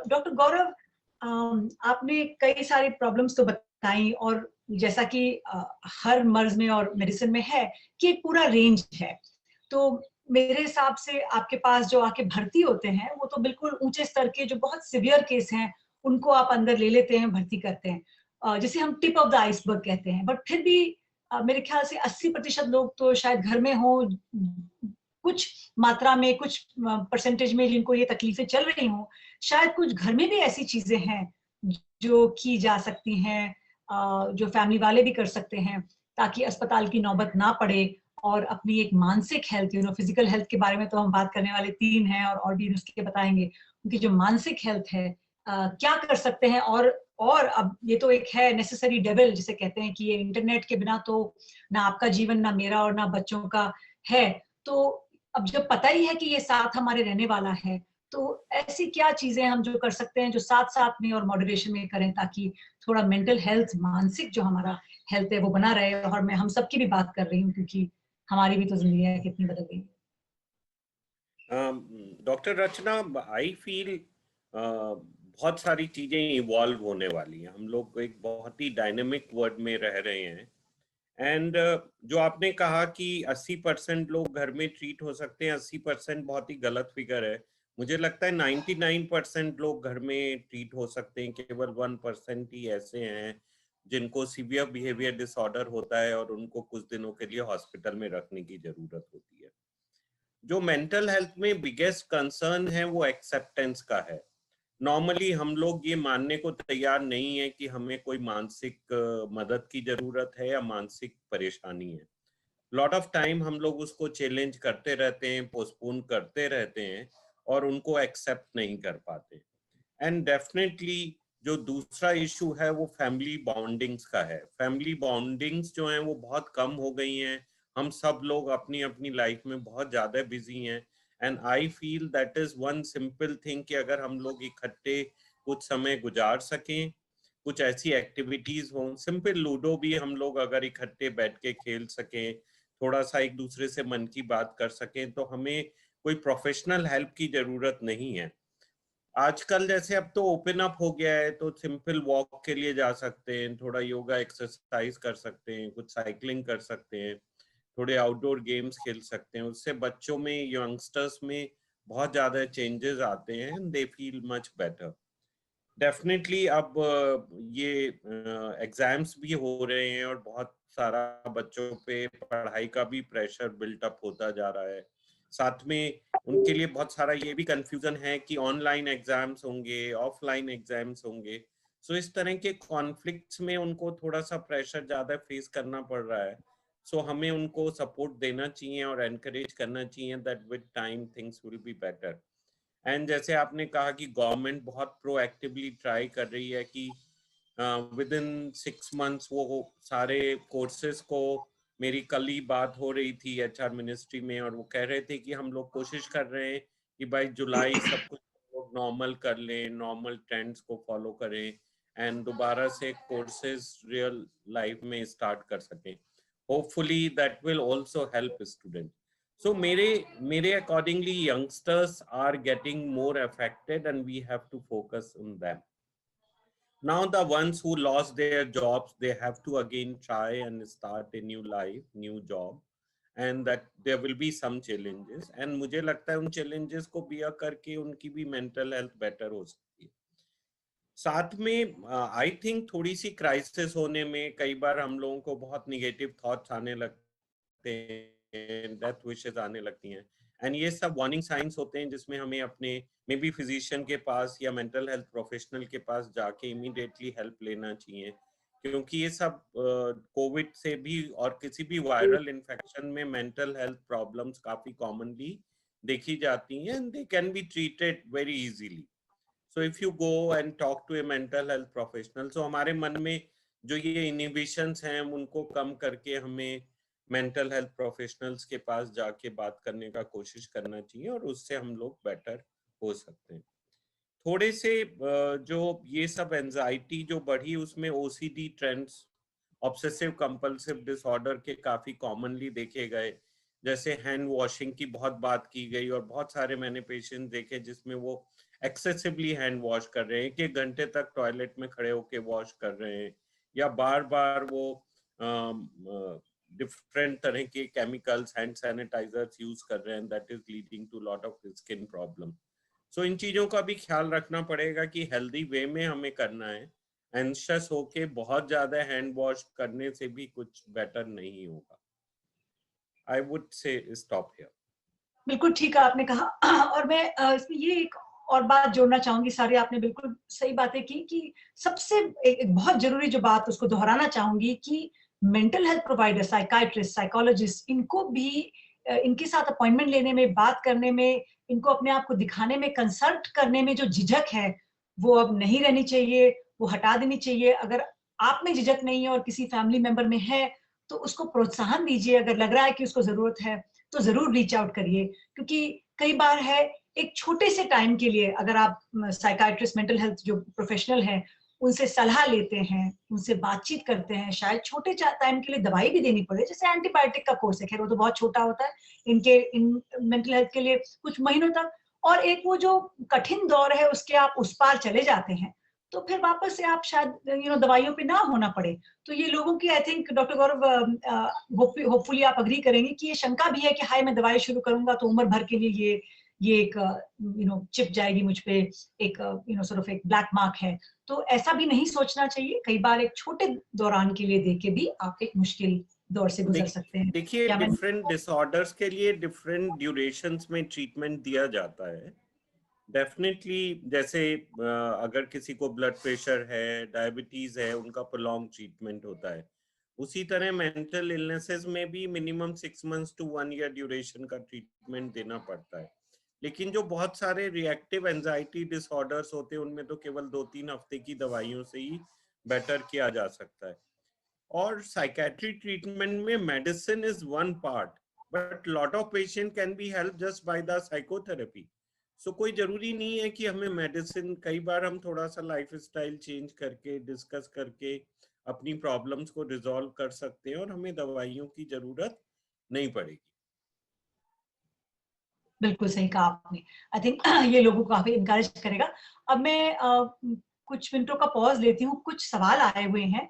डॉक्टर गौरव, आपने कई सारी प्रॉब्लम्स तो बताई, और जैसा कि हर मर्ज में और मेडिसिन में है कि एक पूरा रेंज है, तो मेरे हिसाब से आपके पास जो आके भर्ती होते हैं वो तो बिल्कुल ऊंचे स्तर के, जो बहुत सिवियर केस हैं, उनको आप अंदर ले लेते हैं, भर्ती करते हैं, जिसे हम टिप ऑफ द आइसबर्ग कहते हैं। बट फिर भी मेरे ख्याल से 80% लोग तो शायद घर में हो, कुछ मात्रा में, कुछ परसेंटेज में जिनको ये तकलीफें चल रही हों। शायद कुछ घर में भी ऐसी चीजें हैं जो की जा सकती हैं, जो फैमिली वाले भी कर सकते हैं, ताकि अस्पताल की नौबत ना पड़े, और अपनी एक मानसिक हेल्थ, फिजिकल हेल्थ के बारे में तो हम बात करने वाले 3 हैं, और भी उसके बताएंगे। उनकी जो मानसिक हेल्थ है, क्या कर सकते हैं। और अब ये तो एक है नेसेसरी डेविल जिसे कहते हैं, कि ये इंटरनेट के बिना तो ना आपका जीवन, ना मेरा और ना बच्चों का है। तो अब जब पता ही है कि ये साथ हमारे रहने वाला है, तो ऐसी क्या चीजें हम जो कर सकते हैं, जो साथ साथ में और मॉडरेशन में करें, ताकि थोड़ा मेंटल हेल्थ, मानसिक जो हमारा हेल्थ है वो बना रहे। और मैं हम सबकी भी बात कर रही हूँ, क्योंकि हमारी भी तो जिंदगी कितनी बदल गई। डॉक्टर रचना, आई फील बहुत सारी चीजें इवॉल्व होने वाली हैं। हम लोग एक बहुत ही डायनेमिक वर्ल्ड में रह रहे हैं। एंड जो आपने कहा कि 80% लोग घर में ट्रीट हो सकते हैं, 80% बहुत ही गलत फिगर है। मुझे लगता है 99% लोग घर में ट्रीट हो सकते हैं। केवल 1% ही ऐसे हैं जिनको सीवियर बिहेवियर डिसऑर्डर होता है और उनको कुछ दिनों के लिए हॉस्पिटल में रखने की जरूरत होती है। जो मेंटल हेल्थ में बिगेस्ट कंसर्न है वो एक्सेप्टेंस का है। नॉर्मली हम लोग ये मानने को तैयार नहीं है कि हमें कोई मानसिक मदद की जरूरत है या मानसिक परेशानी है। लॉट ऑफ टाइम हम लोग उसको चैलेंज करते रहते हैं, पोस्टपोन करते रहते हैं और उनको एक्सेप्ट नहीं कर पाते। एंड डेफिनेटली जो दूसरा इशू है वो फैमिली बॉन्डिंग्स का है। फैमिली बॉन्डिंग्स जो हैं वो बहुत कम हो गई हैं। हम सब लोग अपनी अपनी लाइफ में बहुत ज़्यादा बिजी हैं। And I feel that is one simple thing कि अगर हम लोग इकट्ठे कुछ समय गुजार सकें, कुछ ऐसी एक्टिविटीज़ हों, सिंपल लूडो भी हम लोग अगर इकट्ठे बैठ के खेल सकें, थोड़ा सा एक दूसरे से मन की बात कर सकें, तो हमें कोई प्रोफेशनल हेल्प की ज़रूरत नहीं है। आजकल जैसे अब तो ओपन अप हो गया है, तो सिंपल वॉक के लिए जा सकते हैं, थोड़ा योगा एक्सरसाइज कर सकते हैं, कुछ साइकिलिंग कर सकते हैं, थोड़े आउटडोर गेम्स खेल सकते हैं। उससे बच्चों में, यंगस्टर्स में बहुत ज्यादा चेंजेस आते हैं, they feel much better. Definitely अब ये एग्जाम्स भी हो रहे हैं और बहुत सारा बच्चों पे पढ़ाई का भी प्रेशर बिल्ट अप होता जा रहा है। साथ में उनके लिए बहुत सारा ये भी कंफ्यूजन है कि ऑनलाइन एग्जाम्स होंगे, ऑफलाइन एग्जाम्स होंगे। सो इस तरह के कॉन्फ्लिक्ट्स में उनको थोड़ा सा प्रेशर ज्यादा फेस करना पड़ रहा है। सो हमें उनको सपोर्ट देना चाहिए और एनकरेज करना चाहिए that with time things will be better. And जैसे आपने कहा कि गवर्नमेंट बहुत प्रोएक्टिवली ट्राई कर रही है कि विद इन 6 months वो सारे कोर्सेज को, मेरी कल ही बात हो रही थी एचआर मिनिस्ट्री में और वो कह रहे थे कि हम लोग कोशिश कर रहे हैं कि बाय जुलाई सब कुछ नॉर्मल कर लें, नॉर्मल ट्रेंड्स को फॉलो करें एंड दोबारा से कोर्सेज रियल लाइफ में स्टार्ट कर सकें। Hopefully that will also help student. So mere accordingly youngsters are getting more affected and we have to focus on them. Now the ones who lost their jobs, they have to again try and start a new life, new job, and that there will be some challenges and मुझे लगता है उन challenges को bear करके उनकी भी mental health better हो सकती है। साथ में आई थिंक थोड़ी सी क्राइसिस होने में कई बार हम लोगों को बहुत निगेटिव थॉट्स आने लगते हैं, डेथ विशेस आने लगती हैं एंड ये सब वार्निंग साइंस होते हैं जिसमें हमें अपने मे बी फिजिशियन के पास या मेंटल हेल्थ प्रोफेशनल के पास जाके इमीडिएटली हेल्प लेना चाहिए। क्योंकि ये सब कोविड से भी और किसी भी वायरल इन्फेक्शन में मेंटल हेल्थ प्रॉब्लम्स काफी कॉमनली देखी जाती हैं and they can be treated very easily. So if you go and talk to a mental health professional, so हमारे मन में जो ये inhibitions हैं उनको कम करके हमें mental health professionals के पास जाके बात करने का कोशिश करना चाहिए और उससे हम लोग better हो सकते हैं। थोड़े से जो ये सब एंजाइटी जो बढ़ी उसमें OCD trends, obsessive compulsive disorder के काफी कॉमनली देखे गए। जैसे हैंड वॉशिंग की बहुत बात की गई और बहुत सारे मैंने पेशेंट देखे जिसमें वो एक्सेसिवली हैंड वॉश कर रहे हैं, 1 घंटे तक टॉयलेट में खड़े होके वॉश कर रहे हैं या बार बार वो डिफरेंट तरह के केमिकल्स, हैंड सैनिटाइजर्स यूज कर रहे हैं, that is leading to lot of skin problem. So इन चीजों का भी ख्याल रखना पड़ेगा कि हेल्दी वे में हमें करना है। एंशियस होके बहुत ज्यादा हैंड वॉश करने से भी कुछ बेटर नहीं होगा। I would say stop here. बिल्कुल ठीक है आपने कहा और मैं इसमें ये एक और बात जोड़ना चाहूंगी। सारी आपने बिल्कुल सही बातें की कि सबसे एक बहुत जरूरी जो बात उसको दोहराना चाहूंगी कि mental health provider, psychiatrist, psychologist, इनको भी इनके साथ अपॉइंटमेंट लेने में, बात करने में, इनको अपने आप को दिखाने में, कंसल्ट करने में जो झिझक है वो अब नहीं रहनी चाहिए, वो हटा देनी चाहिए। अगर आप में झिझक नहीं है और किसी फैमिली मेंबर में है तो उसको प्रोत्साहन दीजिए। अगर लग रहा है कि उसको जरूरत है तो जरूर रीच आउट करिए, क्योंकि कई बार है एक छोटे से टाइम के लिए अगर आप साइकाइट्रिस्ट, मेंटल हेल्थ जो प्रोफेशनल हैं उनसे सलाह लेते हैं, उनसे बातचीत करते हैं, शायद छोटे टाइम के लिए दवाई भी देनी पड़े, जैसे एंटीबायोटिक का कोर्स है, खैर वो तो बहुत छोटा होता है इन मेंटल हेल्थ के लिए कुछ महीनों तक, और एक वो जो कठिन दौर है उसके आप उस पार चले जाते हैं तो फिर वापस से आप शायद दवाइयों पे ना होना पड़े। तो ये लोगों की, I think doctor Gaurav hopefully आप अग्री करेंगे कि ये शंका भी है कि हाय मैं दवाई शुरू करूंगा तो उम्र भर के लिए ये एक चिप जाएगी मुझ पे, एक एक ब्लैक मार्क है। तो ऐसा भी नहीं सोचना चाहिए। कई बार एक छोटे दौरान के लिए देके भी आप एक मुश्किल दौर से गुजर सकते हैं। देखिए डिफरेंट डिसऑर्डर्स के लिए डिफरेंट ड्यूरेशंस में ट्रीटमेंट दिया जाता है डेफिनेटली। जैसे अगर किसी को ब्लड प्रेशर है, डायबिटीज है, उनका प्रोलॉन्ग ट्रीटमेंट होता है। उसी तरह मेंटल इलनेसेस में भी minimum 6 months to 1 year duration का ट्रीटमेंट देना पड़ता है। लेकिन जो बहुत सारे रिएक्टिव एंजाइटी डिसऑर्डर्स होते हैं उनमें तो केवल 2-3 हफ्ते की दवाइयों से ही बेटर किया जा सकता है। और साइकेट्री ट्रीटमेंट में medicine is one part, but lot of patient can be help just by the psychotherapy. So कोई जरूरी नहीं है कि हमें मेडिसिन, कई बार हम थोड़ा सा लाइफस्टाइल चेंज करके, डिस्कस करके अपनी प्रॉब्लम्स को रिजॉल्व कर सकते हैं और हमें दवाइयों की जरूरत नहीं पड़ेगी। बिल्कुल सही कहा आपने। आई थिंक ये लोगों को काफी इनकरेज करेगा। अब मैं कुछ मिनटों का पॉज लेती हूँ, कुछ सवाल आए हुए हैं।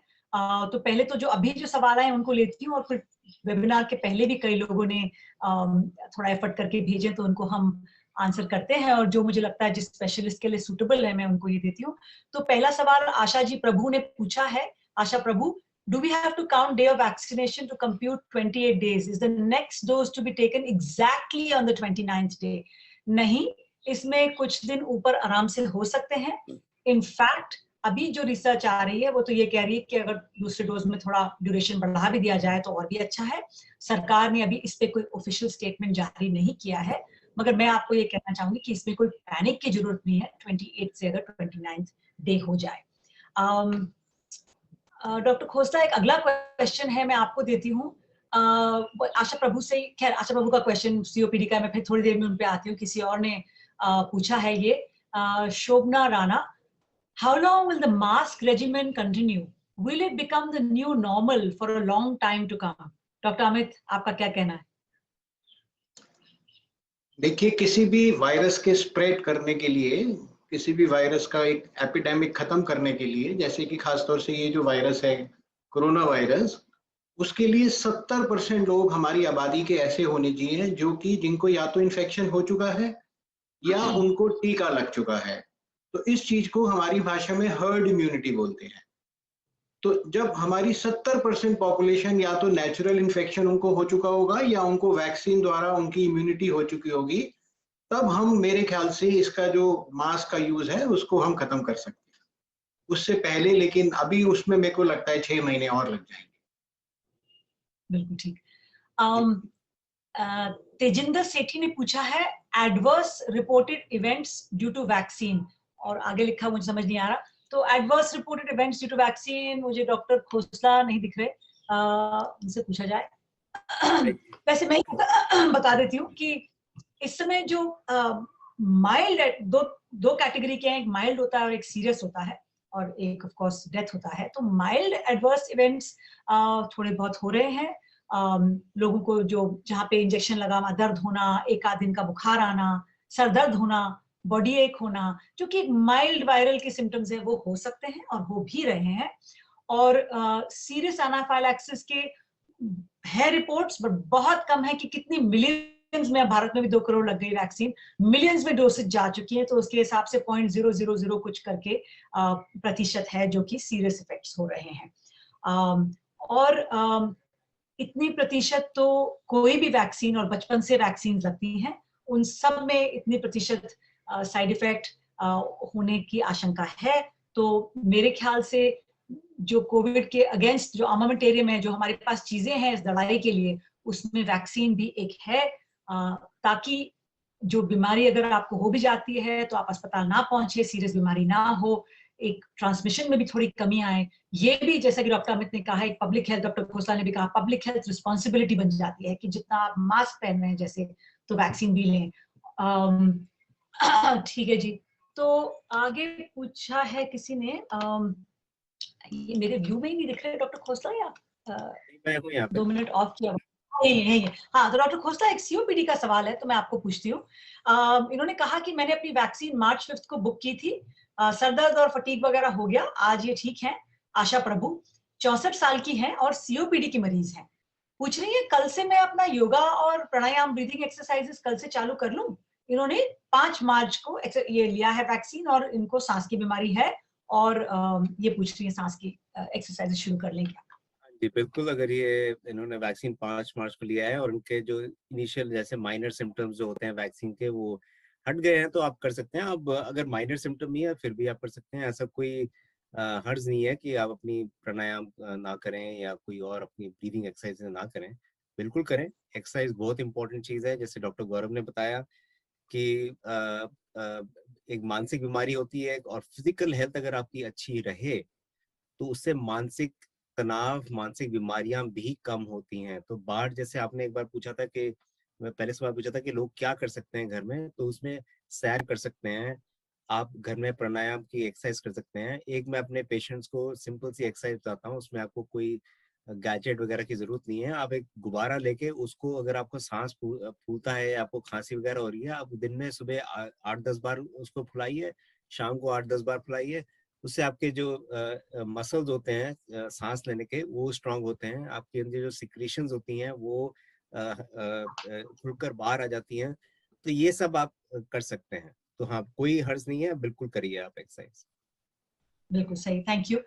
तो पहले तो जो अभी जो सवाल आए उनको लेती हूँ, और फिर वेबिनार के पहले भी कई लोगों ने थोड़ा एफर्ट करके भेजे, तो उनको हम आंसर करते हैं, और जो मुझे लगता है जिस स्पेशलिस्ट के लिए सूटेबल है मैं उनको ये देती हूँ। तो पहला सवाल आशा जी प्रभु ने पूछा है। आशा प्रभु, do we have to count day of vaccination to compute 28 days? Is the next dose to be taken exactly on the 29th day? नहीं, इसमें कुछ दिन ऊपर आराम से हो सकते हैं। In fact, अभी जो रिसर्च आ रही है वो तो ये कह रही है कि अगर दूसरे डोज में थोड़ा ड्यूरेशन बढ़ा भी दिया जाए तो और भी अच्छा है। सरकार ने अभी इस पे कोई ऑफिशियल स्टेटमेंट जारी नहीं किया है, मगर मैं आपको ये कहना चाहूंगी कि इसमें कोई पैनिक की जरूरत नहीं है 28 से अगर 29th डे हो जाए। डॉक्टर खोसला, एक अगला क्वेश्चन है, मैं आपको देती हूँ आशा प्रभु से। खैर, आशा प्रभु का क्वेश्चन सीओपीडी का, मैं फिर थोड़ी देर में उन पे आती हूँ। किसी और ने पूछा है ये, Shobhana Rana, how long will the mask regimen continue? Will it become the new normal for a long time to come? Doctor Amit, आपका क्या कहना है? देखिए, किसी भी वायरस के स्प्रेड करने के लिए, किसी भी वायरस का एक एपिडेमिक खत्म करने के लिए, जैसे कि खासतौर से ये जो वायरस है कोरोना वायरस, उसके लिए 70% लोग हमारी आबादी के ऐसे होने चाहिए जो कि जिनको या तो इन्फेक्शन हो चुका है या उनको टीका लग चुका है। तो इस चीज को हमारी भाषा में हर्ड इम्यूनिटी बोलते हैं। तो जब हमारी 70% पॉपुलेशन या तो नेचुरल इन्फेक्शन उनको हो चुका होगा या उनको वैक्सीन द्वारा उनकी इम्यूनिटी हो चुकी होगी, तब हम, मेरे ख्याल से, इसका जो मास्क का यूज है उसको हम खत्म कर सकते हैं। उससे पहले, लेकिन अभी उसमें मेरे को लगता है 6 महीने और लग जाएंगे। बिल्कुल ठीक। तेजिंदर सेठी ने पूछा है, adverse reported events due to vaccine, और आगे लिखा मुझे समझ नहीं आ रहा। तो adverse reported events due to vaccine, मुझे डॉक्टर खोसला नहीं दिख रहे, उनसे पूछा जाए। वैसे मैं बता देती हूँ कि इस समय जो माइल्ड, दो कैटेगरी के हैं, एक माइल्ड होता है और एक सीरियस होता है, और एक ऑफ कोर्स डेथ होता है। तो माइल्ड एडवर्स इवेंट्स थोड़े बहुत हो रहे हैं। लोगों को जो जहाँ पे इंजेक्शन लगाना, दर्द होना, एक आध दिन का बुखार आना, सर दर्द होना, बॉडी एक होना, जो कि माइल्ड वायरल के सिम्टम्स है, वो हो सकते हैं और हो भी रहे हैं। और सीरियस एनाफाइलैक्सिस के है रिपोर्ट्स, बट बहुत कम है कि कितनी मिलियंस में, भारत में भी 2 करोड़ लग गई वैक्सीन, मिलियंस में डोसेज जा चुकी है, तो उसके हिसाब से 0.000 कुछ करके प्रतिशत है जो कि सीरियस इफेक्ट्स हो रहे हैं। और इतनी प्रतिशत तो कोई भी वैक्सीन, और बचपन से वैक्सीन लगती हैं, उन सब में इतनी प्रतिशत साइड इफेक्ट होने की आशंका है। तो मेरे ख्याल से जो कोविड के अगेंस्ट जो आर्मामेंटेरियम है, जो हमारे पास चीजें हैं इस लड़ाई के लिए, उसमें वैक्सीन भी एक है, ताकि जो बीमारी अगर आपको हो भी जाती है तो आप अस्पताल ना पहुंचे, सीरियस बीमारी ना हो, एक ट्रांसमिशन में भी थोड़ी कमी आए। ये भी, जैसा कि डॉक्टर अमित ने कहा, एक पब्लिक हेल्थ, डॉक्टर खोसला ने भी कहा, पब्लिक हेल्थ रिस्पॉन्सिबिलिटी बन जाती है कि जितना आप मास्क पहन रहे हैं जैसे, तो वैक्सीन भी लें। ठीक है जी। तो आगे पूछा है किसी ने, ये मेरे व्यू में ही नहीं दिख रहे डॉक्टर खोसला, या मैं हूं यहाँ पे। 2 मिनट ऑफ किया नहीं है। हाँ, तो डॉक्टर खोसला, एक सीओपीडी का सवाल है, तो मैं आपको पूछती हूँ। इन्होंने कहा कि मैंने अपनी वैक्सीन March 5 को बुक की थी, सर दर्द और फटीग वगैरह हो गया, आज ये ठीक है। आशा प्रभु 64 साल की हैं और सीओपीडी की मरीज हैं, पूछ रही है कल से मैं अपना योगा और प्राणायाम, ब्रीदिंग एक्सरसाइजेस कल से चालू कर लूं? इन्होंने 5 मार्च को ये लिया है वैक्सीन, और इनको सांस की बीमारी है, और ये पूछ रही है सांस की एक्सरसाइजेस शुरू कर लें क्या? जी बिल्कुल, अगर ये इन्होंने वैक्सीन 5 मार्च को लिया है और उनके जो इनिशियल जैसे माइनर सिम्टम्स जो होते हैं वैक्सीन के वो हट गए हैं, तो आप कर सकते हैं। अब अगर माइनर सिम्टम नहीं है फिर भी आप कर सकते हैं। ऐसा कोई हर्ज नहीं है कि आप अपनी प्राणायाम ना करें या कोई और अपनी ब्रीदिंग एक्सरसाइज ना करें। बिल्कुल करें, एक्सरसाइज बहुत इंपॉर्टेंट चीज़ है। जैसे डॉक्टर गौरव ने बताया कि एक मानसिक बीमारी होती है और फिजिकल हेल्थ अगर आपकी अच्छी रहे तो उससे मानसिक तनाव, मानसिक बीमारियां भी कम होती हैं। तो बाहर जैसे आपने एक बार पूछा था कि मैं पहले सवाल पूछा था कि लोग क्या कर सकते हैं घर में, तो उसमें सैर कर सकते हैं, आप घर में प्राणायाम की एक्सरसाइज कर सकते हैं। एक मैं अपने पेशेंट्स को सिंपल सी एक्सरसाइज बताता हूँ, उसमें आपको कोई गैजेट वगैरह की जरूरत नहीं है। आप एक गुब्बारा लेके उसको, अगर आपको सांस फूलता है, आपको खांसी वगैरह हो रही है, आप दिन में सुबह 8-10 बार उसको फुलाइए, शाम को 8-10 बार फुलाइए। उससे आपके जो मसल्स होते हैं सांस लेने के, वो स्ट्रांग होते हैं। आपके अंदर जो सिक्रीशंस होती हैं वो खुलकर बाहर आ जाती हैं। तो ये सब आप कर सकते हैं। तो हाँ, कोई हर्ज नहीं है, बिल्कुल करिए आप एक्सरसाइज। बिल्कुल सही, थैंक यू।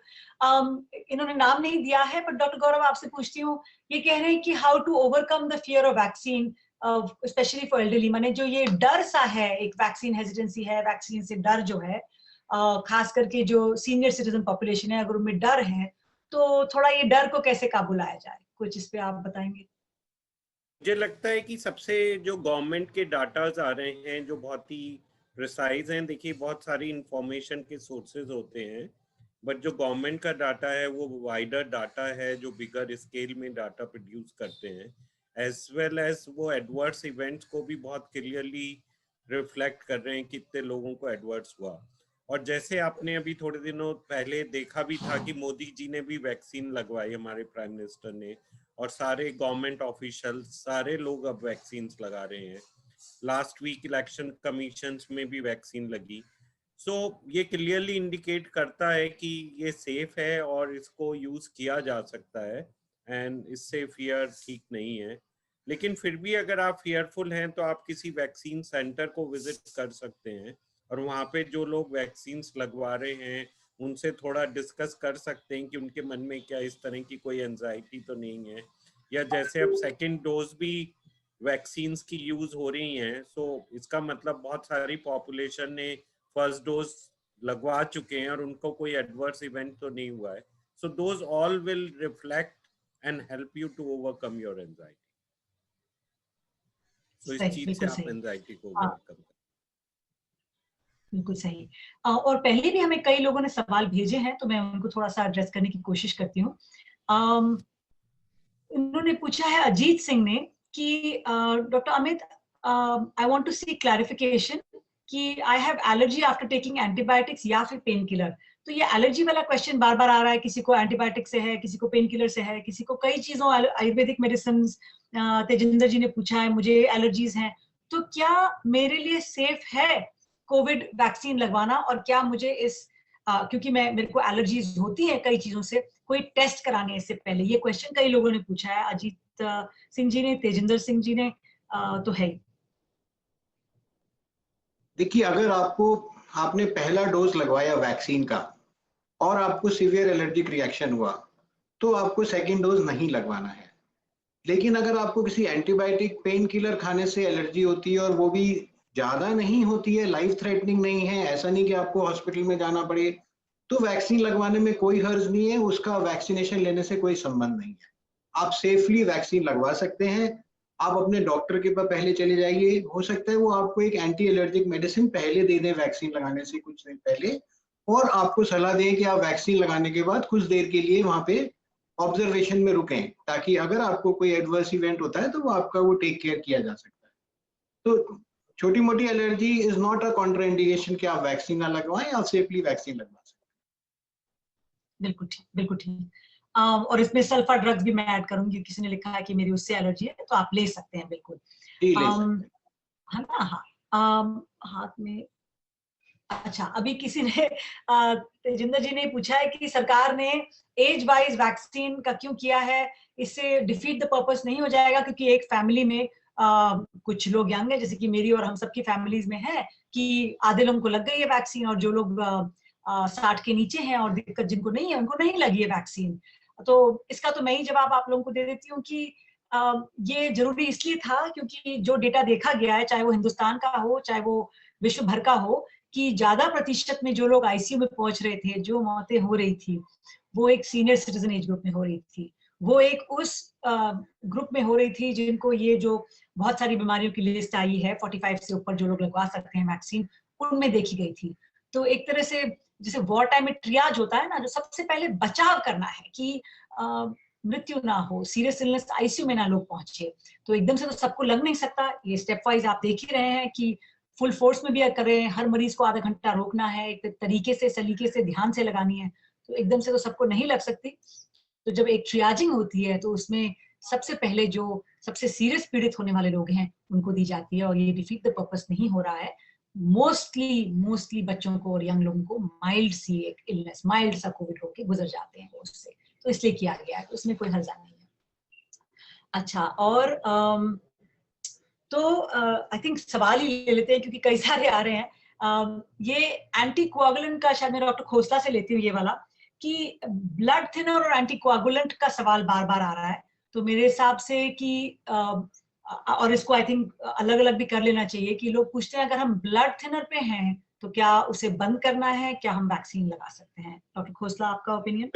इन्होंने नाम नहीं दिया है, पर डॉक्टर गौरव आपसे पूछती हूँ, ये कह रहे हैं कि how to overcome the fear of vaccine, specially for elderly. माने जो ये डर सा है, एक वैक्सीन हेजिटेंसी है, वैक्सीन से डर जो है, खास करके जो सीनियर सिटीजन पॉपुलेशन है, अगर उनमें डर है, तो थोड़ा ये डर को कैसे काबू लाया जाए, कुछ इस पे आप बताएंगे? मुझे लगता है कि सबसे जो गवर्नमेंट के डाटाज आ रहे हैं जो बहुत ही प्रिसाइज हैं, देखिए बहुत सारी इंफॉर्मेशन के सोर्सेज होते हैं, बट जो गवर्नमेंट का डाटा है वो वाइडर डाटा है, जो बिगर स्केल में डाटा प्रोड्यूस करते हैं, एज वेल एज वो एडवर्स इवेंट्स को भी बहुत क्लियरली रिफ्लेक्ट कर रहे हैं, कितने लोगों को एडवर्स हुआ। और जैसे आपने अभी थोड़े दिनों पहले देखा भी था कि मोदी जी ने भी वैक्सीन लगवाई, हमारे प्राइम मिनिस्टर ने, और सारे गवर्नमेंट ऑफिशियल सारे लोग अब वैक्सीन लगा रहे हैं। लास्ट वीक इलेक्शन कमीशन में भी वैक्सीन लगी। सो ये क्लियरली इंडिकेट करता है कि ये सेफ है और इसको यूज किया जा सकता है, एंड इससे फियर ठीक नहीं है। लेकिन फिर भी अगर आप फियरफुल हैं तो आप किसी वैक्सीन सेंटर को विजिट कर सकते हैं और वहाँ पे जो लोग वैक्सीन लगवा रहे हैं उनसे थोड़ा डिस्कस कर सकते हैं कि उनके मन में क्या इस तरह की कोई एंजाइटी तो नहीं है, या जैसे अब सेकेंड डोज भी वैक्सीन की यूज हो रही हैं, सो इसका मतलब बहुत सारी पॉपुलेशन ने फर्स्ट डोज लगवा चुके हैं और उनको कोई एडवर्स इवेंट तो नहीं हुआ है। So those all will reflect and help you to overcome your anxiety. तो इस चीज से आप एंजाइटी को ओवरकम करें। बिल्कुल सही। और पहले भी हमें कई लोगों ने सवाल भेजे हैं, तो मैं उनको थोड़ा सा एड्रेस करने की कोशिश करती हूँ। इन्होंने पूछा है, अजीत सिंह ने, कि doctor Amit, I want to see clarification कि I have allergy after taking antibiotics या फिर पेन किलर। तो ये एलर्जी वाला क्वेश्चन बार बार आ रहा है, किसी को एंटीबायोटिक से है, किसी को पेन किलर से है, किसी को कई चीजों आयुर्वेदिक मेडिसिन। तेजिंदर जी ने पूछा है, मुझे एलर्जीज हैं, तो क्या मेरे लिए सेफ है कोविड वैक्सीन लगवाना? और क्या मुझे इस क्योंकि मेरे को एलर्जीज होती है कई चीजों से, कोई टेस्ट कराने से पहले? ये क्वेश्चन कई लोगों ने पूछा है, अजीत सिंह जी ने, तेजिंदर सिंह जी ने, तो है। देखिए, अगर आपने पहला डोज लगवाया वैक्सीन का और आपको सीवियर एलर्जिक रिएक्शन हुआ, तो आपको सेकेंड डोज नहीं लगवाना है। लेकिन अगर आपको किसी एंटीबायोटिक पेन किलर खाने से एलर्जी होती है और वो भी ज्यादा नहीं होती है, लाइफ थ्रेटनिंग नहीं है, ऐसा नहीं कि आपको हॉस्पिटल में जाना पड़े, तो वैक्सीन लगवाने में कोई हर्ज नहीं है, उसका वैक्सीनेशन लेने से कोई संबंध नहीं है। आप सेफली वैक्सीन लगवा सकते हैं। आप अपने डॉक्टर के पास पहले चले जाइए, हो सकता है वो आपको एक एंटी एलर्जिक मेडिसिन पहले दे दें वैक्सीन लगाने से कुछ दिन पहले, और आपको सलाह दें कि आप वैक्सीन लगाने के बाद कुछ देर के लिए वहां पे ऑब्जर्वेशन में रुकें, ताकि अगर आपको कोई एडवर्स इवेंट होता है तो वो आपका वो टेक केयर किया जा सकता है। तो छोटी मोटी allergy is not a contraindication कि आप वैक्सीन ना लगवाएं, आप सेफली वैक्सीन लगवा सकते हैं। बिल्कुल ठीक, बिल्कुल ठीक। और इसमें सल्फा ड्रग्स भी मैं ऐड करूंगी, किसी ने लिखा है कि मेरी उससे एलर्जी है, तो आप ले सकते हैं बिल्कुल, जी ले सकते हैं, है ना? हाँ, हाथ में। अच्छा, अभी किसी ने तेजिंदर जी ने पूछा है कि सरकार ने एज वाइज वैक्सीन का क्यों किया है, इससे डिफीट द पर्पस नहीं हो जाएगा? क्योंकि एक फैमिली में कुछ लोग यंग है, जैसे कि मेरी और हम सबकी फैमिलीज में है, कि आधे लोगों को लग गई है वैक्सीन, और जो लोग 60 के नीचे हैं और दिक्कत जिनको नहीं है, उनको नहीं लगी है वैक्सीन। तो इसका तो मैं ही जवाब आप लोगों को दे देती हूँ कि ये जरूरी इसलिए था क्योंकि जो डेटा देखा गया है, चाहे वो हिंदुस्तान का हो, चाहे वो विश्व भर का हो, कि ज्यादा प्रतिशत में जो लोग आईसीयू में पहुंच रहे थे, जो मौतें हो रही थी, वो एक सीनियर सिटीजन एज ग्रुप में हो रही थी। वो एक उस ग्रुप में हो रही थी जिनको ये जो बहुत सारी बीमारियों की लिस्ट आई है, 45 से ऊपर जो लोग लगवा सकते हैं वैक्सीन, उनमें देखी गई थी। तो एक तरह से जैसे वॉर टाइम में ट्रियाज होता है ना, जो सबसे पहले बचाव करना है कि मृत्यु ना हो, सीरियस इलनेस आईसीयू में ना लोग पहुंचे। तो एकदम से तो सबको लग नहीं सकता, ये स्टेप वाइज आप देख ही रहे हैं कि फुल फोर्स में भी कर रहे हैं, हर मरीज को आधा घंटा रोकना है, एक तरीके से, सलीके से, ध्यान से लगानी है, तो एकदम से तो सबको नहीं लग सकती। तो जब एक ट्रियाजिंग होती है तो उसमें सबसे पहले जो सबसे सीरियस पीड़ित होने वाले लोग हैं उनको दी जाती है, और ये डिफीट द पर्पस नहीं हो रहा है। मोस्टली बच्चों को और यंग लोगों को माइल्ड सी एक इलनेस, माइल्ड सा कोविड होके गुजर जाते हैं उससे, तो इसलिए किया गया है, तो उसमें कोई हर्जा नहीं है। अच्छा, और तो आई थिंक सवाल ही ले लेते हैं क्योंकि कई सारे आ रहे हैं। ये एंटीकोआगुलेंट का, शायद मैं डॉक्टर खोसला से लेती हूँ ये वाला, कि ब्लड थिनर और एंटीकोआगुलेंट का सवाल बार बार आ रहा है। तो मेरे हिसाब से कि और इसको आई थिंक अलग अलग भी कर लेना चाहिए कि लोग पूछते हैं अगर हम ब्लड थिनर पे हैं तो क्या उसे बंद करना है, क्या हम वैक्सीन लगा सकते हैं? डॉक्टर खोसला, आपका ओपिनियन?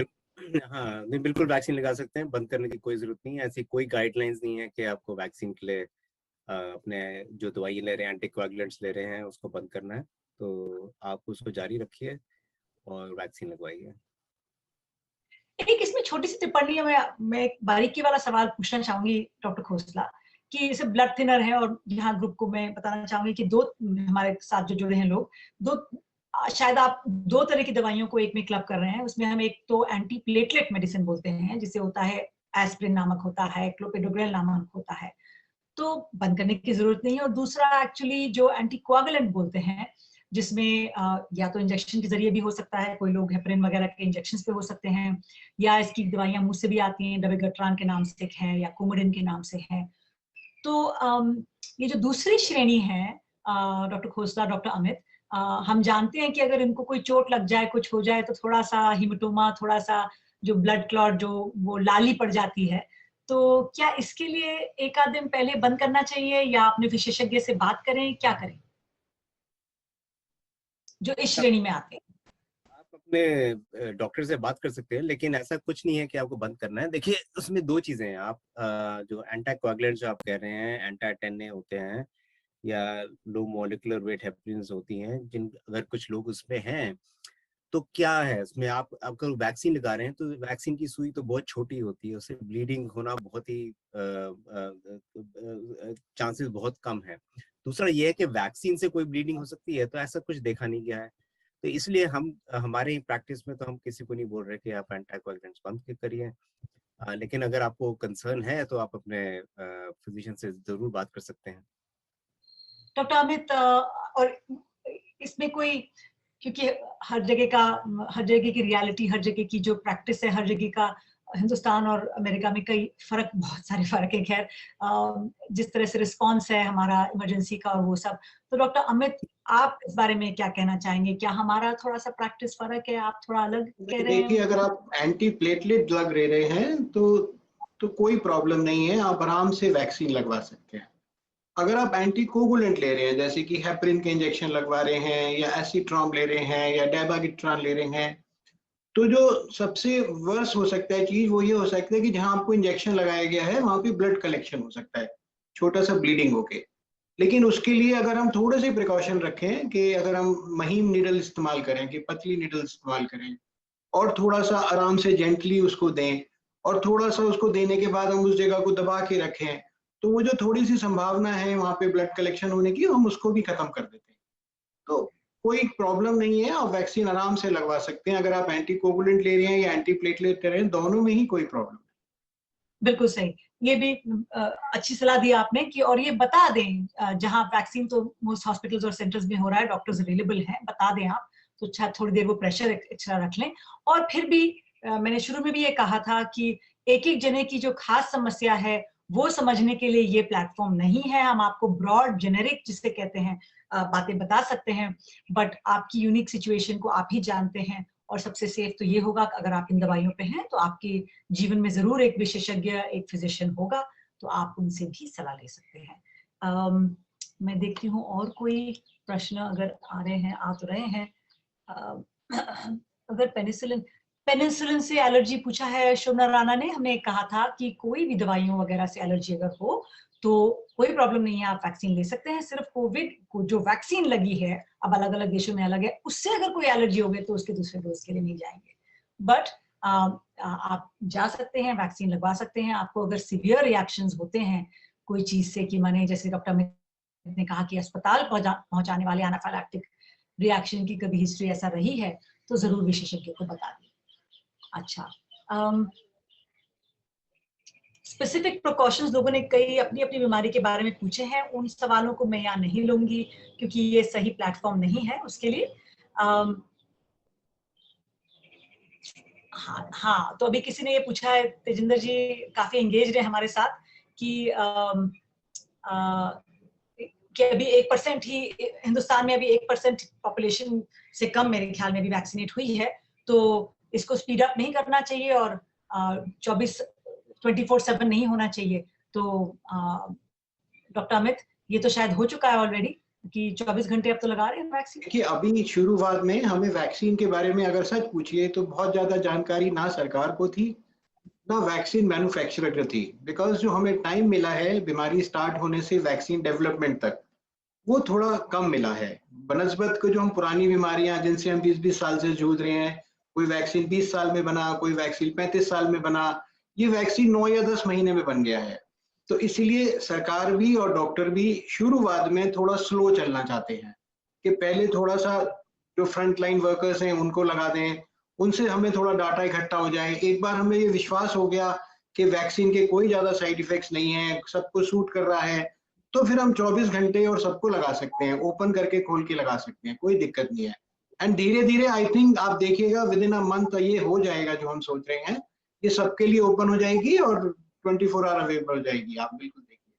हाँ नहीं, बिल्कुल वैक्सीन लगा सकते हैं, बंद करने की कोई जरूरत नहीं है। ऐसी कोई गाइडलाइंस नहीं है कि आपको वैक्सीन के लिए अपने जो दवाई ले रहे हैं, एंटीकोएगुलेंट्स ले रहे हैं, उसको बंद करना है। तो आप उसको जारी रखिए और वैक्सीन लगवाइए। एक इसमें छोटी सी टिप्पणी है, मैं एक बारीकी वाला सवाल पूछना चाहूंगी डॉक्टर खोसला, कि जैसे ब्लड थिनर है, और यहाँ ग्रुप को मैं बताना चाहूंगी कि दो हमारे साथ जो जुड़े हैं लोग, शायद आप दो तरह की दवाइयों को एक में क्लब कर रहे हैं। उसमें हम एक तो एंटी प्लेटलेट मेडिसिन बोलते हैं, जिसे होता है एस्प्रिन नामक होता है, क्लोपिडोग्रेल नामक होता है, तो बंद करने की जरूरत नहीं है। और दूसरा एक्चुअली जो एंटीकोआगुलेंट बोलते हैं, जिसमें या तो इंजेक्शन के जरिए भी हो सकता है, कोई लोग हेपरिन वगैरह के इंजेक्शन पे हो सकते हैं, या इसकी दवाइयां मुंह से भी आती हैं, डबेगट्रान के नाम से है या कोमोडिन के नाम से है। तो ये जो दूसरी श्रेणी है, डॉक्टर खोसला, डॉक्टर अमित, हम जानते हैं कि अगर इनको कोई चोट लग जाए, कुछ हो जाए, तो थोड़ा सा हिमेटोमा, थोड़ा सा जो ब्लड क्लॉट, जो वो लाली पड़ जाती है, तो क्या इसके लिए एक आध दिन पहले बंद करना चाहिए या अपने विशेषज्ञ से बात करें, क्या करें जो इस श्रेणी में आते हैं? आप अपने डॉक्टर से बात कर सकते हैं, लेकिन ऐसा कुछ नहीं है कि आपको बंद करना है। देखिए, उसमें दो चीजें हैं। आप जो एंटीकोएगुलेंट जो आप कह रहे हैं, एंटी-10A होते हैं या लो मॉलिक्यूलर वेट हेपरिन्स होती हैं, जिन अगर कुछ लोग उसमें हैं, तो क्या है उसमें, आप अगर वैक्सीन लगा रहे हैं तो वैक्सीन की सुई तो बहुत छोटी होती है, उससे ब्लीडिंग होना बहुत ही चांसेस बहुत कम है। दूसरा ये है कि वैक्सीन से कोई ब्लीडिंग हो सकती है, तो ऐसा कुछ देखा नहीं गया है। तो इसलिए हम हमारे प्रैक्टिस में तो हम किसी को नहीं बोल रहे कि आप एंटीकोएगुलेंट्स बंद करिए, लेकिन अगर आपको कंसर्न है तो आप अपने फिजिशियन से जरूर बात कर सकते हैं। डॉक्टर अमित, और इसमें कोई, क्योंकि हर जगह की रियलिटी, हर जगह की जो प्रैक्टिस है, हर जगह का, हिंदुस्तान और अमेरिका में कई फर्क, बहुत सारे फर्क है खैर, जिस तरह से रिस्पांस है हमारा इमरजेंसी का और वो सब। तो डॉक्टर अमित, आप इस बारे में क्या कहना चाहेंगे? क्या हमारा थोड़ा सा प्रैक्टिस फर्क है, आप थोड़ा अलग कह रहे हैं? देखिए, अगर आप एंटी प्लेटलेट ड्रग ले रहे हैं तो कोई प्रॉब्लम नहीं है, आप आराम से वैक्सीन लगवा सकते हैं। अगर आप एंटीकोगुलेंट ले रहे हैं, जैसे कि हेपरिन के इंजेक्शन लगवा रहे हैं, या एसीट्रॉम ले रहे हैं, या डेबागिट्रान ले रहे हैं, तो जो सबसे वर्स हो सकता है चीज, वो ये हो सकता है कि जहां आपको इंजेक्शन लगाया गया है वहां पे ब्लड कलेक्शन हो सकता है, छोटा सा ब्लीडिंग होके। लेकिन उसके लिए अगर हम थोड़े से प्रिकॉशन रखें, कि अगर हम महीन नीडल इस्तेमाल करें, कि पतली नीडल इस्तेमाल करें, और थोड़ा सा आराम से जेंटली उसको दें, और थोड़ा सा उसको देने के बाद हम उस जगह को दबा के रखें, तो वो जो थोड़ी सी संभावना है वहां पे ब्लड कलेक्शन होने की, हम उसको भी खत्म कर देते हैं। तो कोई प्रॉब्लम नहीं है, आप वैक्सीन आराम से लगवा सकते हैं। अगर आप एंटीकोगुलेंट ले रहे हैं या एंटी प्लेटलेट ले रहे हैं, दोनों में ही कोई प्रॉब्लम नहीं। बिल्कुल सही, ये भी अच्छी सलाह दी आपने कि, और ये बता दें, जहां वैक्सीन तो मोस्ट हॉस्पिटल्स और सेंटर्स में हो रहा है, डॉक्टर्स अवेलेबल हैं, बता दें आप, तो अच्छा थोड़ी देर वो प्रेशर एक्स्ट्रा रख लें। और फिर भी मैंने शुरू में भी ये कहा था कि एक एक जने की जो खास समस्या है वो समझने के लिए ये प्लेटफॉर्म नहीं है। हम आपको ब्रॉड जेनेरिक, जिसे कहते हैं, बातें बता सकते हैं, बट आपकी यूनिक सिचुएशन को आप ही जानते हैं, और सबसे सेफ तो ये होगा कि अगर आप इन दवाइयों पे हैं तो आपके जीवन में जरूर एक विशेषज्ञ, एक फिजिशियन होगा, तो आप उनसे भी सलाह ले सकते हैं। मैं देखती हूँ और कोई प्रश्न अगर आ रहे हैं, आ तो रहे हैं। अगर पेनिसिलिन से एलर्जी पूछा है शोभना राणा ने, हमें कहा था कि कोई भी दवाइयों वगैरह से एलर्जी अगर हो तो कोई प्रॉब्लम नहीं है, आप वैक्सीन ले सकते हैं। सिर्फ कोविड को जो वैक्सीन लगी है, अब अलग अलग देशों में अलग है, उससे अगर कोई एलर्जी हो गई तो उसके दूसरे डोज के लिए नहीं जाएंगे। बट आप जा सकते हैं, वैक्सीन लगवा सकते हैं। आपको अगर सीवियर रिएक्शंस होते हैं कोई चीज से, कि माने जैसे डॉक्टर ने कहा कि अस्पताल पहुंचाने वाले एनाफिलैक्टिक रिएक्शन की कभी हिस्ट्री ऐसा रही है, तो जरूर विशेषज्ञ को बता दें। अच्छा, स्पेसिफिक प्रिकॉशंस लोगों ने कई अपनी अपनी बीमारी के बारे में पूछे हैं, उन सवालों को मैं यहाँ नहीं लूंगी क्योंकि ये सही प्लेटफॉर्म नहीं है उसके लिए। हाँ, तो अभी किसी ने ये पूछा है, तेजिंदर जी काफी एंगेज्ड है हमारे साथ, कि अभी 1% ही हिंदुस्तान में, अभी 1% पॉपुलेशन से कम मेरे ख्याल में भी वैक्सीनेट हुई है, तो इसको स्पीड अप नहीं करना चाहिए और 24/7 नहीं होना चाहिए। तो डॉक्टर अमित, ये तो शायद हो चुका है ऑलरेडी कि 24 घंटे अब तो लगा रहे हैं वैक्सीन। देखिए, अभी शुरुआत में हमें वैक्सीन के बारे में अगर सच पूछिए तो बहुत ज्यादा जानकारी ना सरकार को थी ना वैक्सीन मैन्युफैक्चरर को थी, बिकॉज जो हमें टाइम मिला है बीमारी स्टार्ट होने से वैक्सीन डेवलपमेंट तक, वो थोड़ा कम मिला है बनस्बत को जो हम पुरानी बीमारियां जिनसे हम 20-20 साल से जूझ रहे हैं। कोई वैक्सीन 20 साल में बना, कोई वैक्सीन 35 साल में बना, ये वैक्सीन 9 या 10 महीने में बन गया है। तो इसीलिए सरकार भी और डॉक्टर भी शुरुआत में थोड़ा स्लो चलना चाहते हैं कि पहले थोड़ा सा जो फ्रंट लाइन वर्कर्स हैं उनको लगा दें, उनसे हमें थोड़ा डाटा इकट्ठा हो जाए। एक बार हमें ये विश्वास हो गया कि वैक्सीन के कोई ज्यादा साइड इफेक्ट्स नहीं है, सबको सूट कर रहा है, तो फिर हम 24 घंटे और सबको लगा सकते हैं, ओपन करके खोल के लगा सकते हैं, कोई दिक्कत नहीं है। एंड धीरे धीरे आई थिंक आप देखिएगा विद इन अ मंथ ये हो जाएगा जो हम सोच रहे हैं, ये सबके लिए ओपन हो जाएगी और 24 आवर अवेलेबल हो जाएगी। आप बिल्कुल देखिए।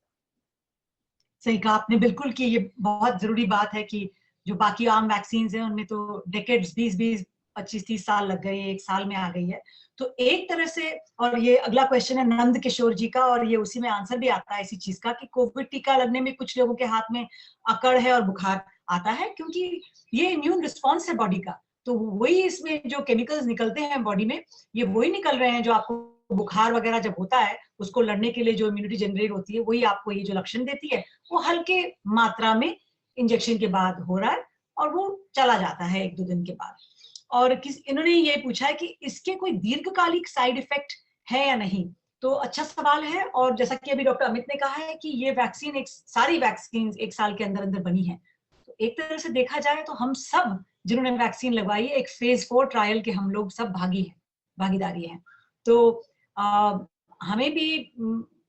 सही कहा आपने बिल्कुल, कि ये बहुत जरूरी बात है कि जो बाकी आम वैक्सीन हैं उनमें तो डेकेड्स, 20-20, 25-30 साल लग गए, 1 साल में आ गई है। तो एक तरह से, और ये अगला क्वेश्चन है नंद किशोर जी का, और ये उसी में आंसर भी आता है इसी चीज का, कि कोविड टीका लगने में कुछ लोगों के हाथ में अकड़ है और बुखार आता है, क्योंकि ये इम्यून रिस्पॉन्स है बॉडी का। तो वही इसमें जो केमिकल्स निकलते हैं बॉडी में, ये वही निकल रहे हैं जो आपको बुखार वगैरह जब होता है, उसको लड़ने के लिए जो इम्यूनिटी जनरेट होती है, वही आपको ये जो लक्षण देती है, वो हल्के मात्रा में इंजेक्शन के बाद हो रहा है और वो चला जाता है 1-2 दिन के बाद। और इन्होंने ये पूछा है कि इसके कोई दीर्घकालिक साइड इफेक्ट है या नहीं। तो अच्छा सवाल है, और जैसा कि अभी डॉक्टर अमित ने कहा है कि ये वैक्सीन, सारी वैक्सीन 1 साल के अंदर अंदर बनी है। तो एक तरह से देखा जाए तो हम सब जिन्होंने वैक्सीन लगवाई है, एक फेज 4 ट्रायल के हम लोग सब भागीदारी हैं। तो हमें भी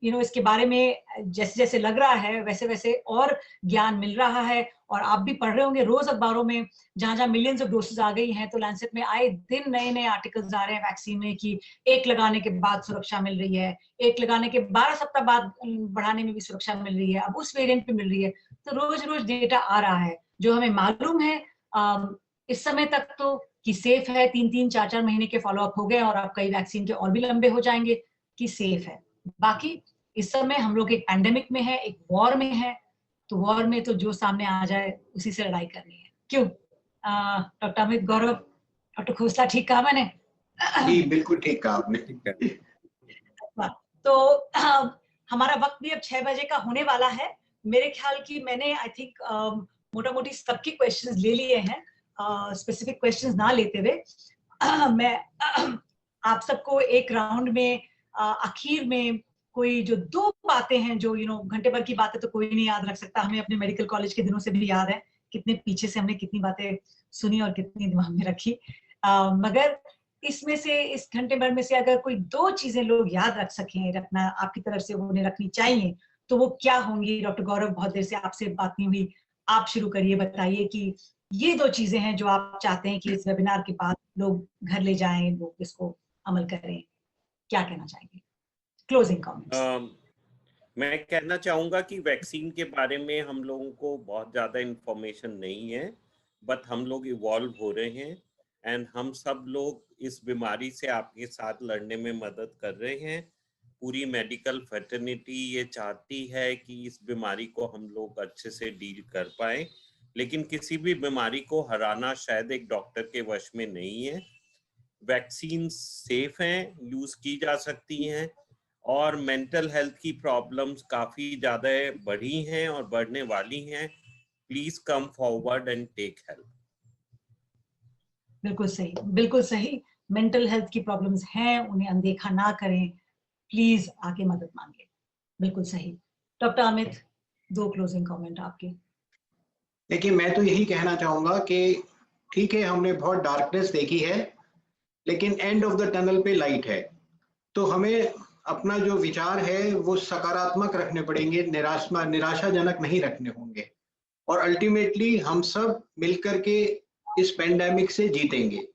इसके बारे में जैसे जैसे लग रहा है वैसे वैसे और ज्ञान मिल रहा है, और आप भी पढ़ रहे होंगे रोज अखबारों में, जहां जहां मिलियंस ऑफ डोसेज आ गई हैं, तो लैंसेट में आए दिन नए नए आर्टिकल्स आ रहे हैं वैक्सीन में कि एक लगाने के बाद सुरक्षा मिल रही है, एक लगाने के 12 सप्ताह बाद बढ़ाने में भी सुरक्षा मिल रही है, अब उस वेरिएंट पे मिल रही है। तो रोज रोज डेटा आ रहा है जो हमें मालूम है इस समय तक तो कि सेफ है। 3-3, 4-4 महीने के फॉलोअप हो गए और अब कई वैक्सीन के और भी लंबे हो जाएंगे कि सेफ है। बाकी इस समय हम लोग एक पैंडेमिक में है, एक वॉर में है, तो वॉर में तो जो सामने आ जाए उसी से लड़ाई करनी है। क्यों डॉक्टर अमित, गौरव, डॉक्टर खोसला, ठीक कहा मैंने? जी बिल्कुल ठीक कहा आपने। तो हमारा वक्त भी अब 6 बजे का होने वाला है। मेरे ख्याल की मैंने आई थिंक मोटा मोटी सबके क्वेश्चंस ले लिए हैं, स्पेसिफिक क्वेश्चंस ना लेते हुए मैं आप सबको एक राउंड में आखिर में कोई जो 2 बातें हैं जो घंटे भर की बातें तो कोई नहीं याद रख सकता, हमें अपने मेडिकल कॉलेज के दिनों से भी याद है कितने पीछे से हमने कितनी बातें सुनी और कितनी दिमाग में रखी। मगर इसमें से, इस घंटे भर में से अगर कोई 2 चीजें लोग याद रख सकें, रखना आपकी तरफ से उन्हें रखनी चाहिए, तो वो क्या होंगी? डॉक्टर गौरव, बहुत देर से आपसे बात नहीं हुई, आप शुरू करिए, बताइए कि ये 2 चीजें हैं जो आप चाहते हैं कि इस वेबिनार के बाद लोग घर ले जाएं, लोग इसको अमल करें। क्या कहना चाहेंगे? Closing comments. मैं कहना चाहूंगा कि वैक्सीन के बारे में हम लोगों को बहुत ज़्यादा इंफॉर्मेशन नहीं है, बट हम लोग इवॉल्व हो रहे हैं एंड हम सब लोग इस बीमारी से आपके साथ लड़ने में मदद कर रहे हैं। पूरी मेडिकल फैटर्निटी ये चाहती है कि इस बीमारी को हम लोग अच्छे से डील कर पाए, लेकिन किसी भी बीमारी को हराना शायद एक डॉक्टर के वश में नहीं है। वैक्सीन सेफ हैं, यूज की जा सकती हैं, और मेंटल हेल्थ की प्रॉब्लम्स काफी ज्यादा बढ़ी हैं और बढ़ने वाली हैं। Please come forward and take help. बिल्कुल सही, बिल्कुल सही। मेंटल हेल्थ की प्रॉब्लम्स हैं, उन्हें अनदेखा ना करें, प्लीज आके मदद मांगे। बिल्कुल सही। डॉक्टर अमित, 2 क्लोजिंग कमेंट आपके। देखिए, मैं तो यही कहना चाहूंगा कि ठीक है, हमने बहुत डार्कनेस देखी है, लेकिन एंड ऑफ द टनल पे लाइट है। तो हमें अपना जो विचार है वो सकारात्मक रखने पड़ेंगे, निराशाजनक नहीं रखने होंगे, और अल्टीमेटली हम सब मिलकर के इस पेंडेमिक से जीतेंगे।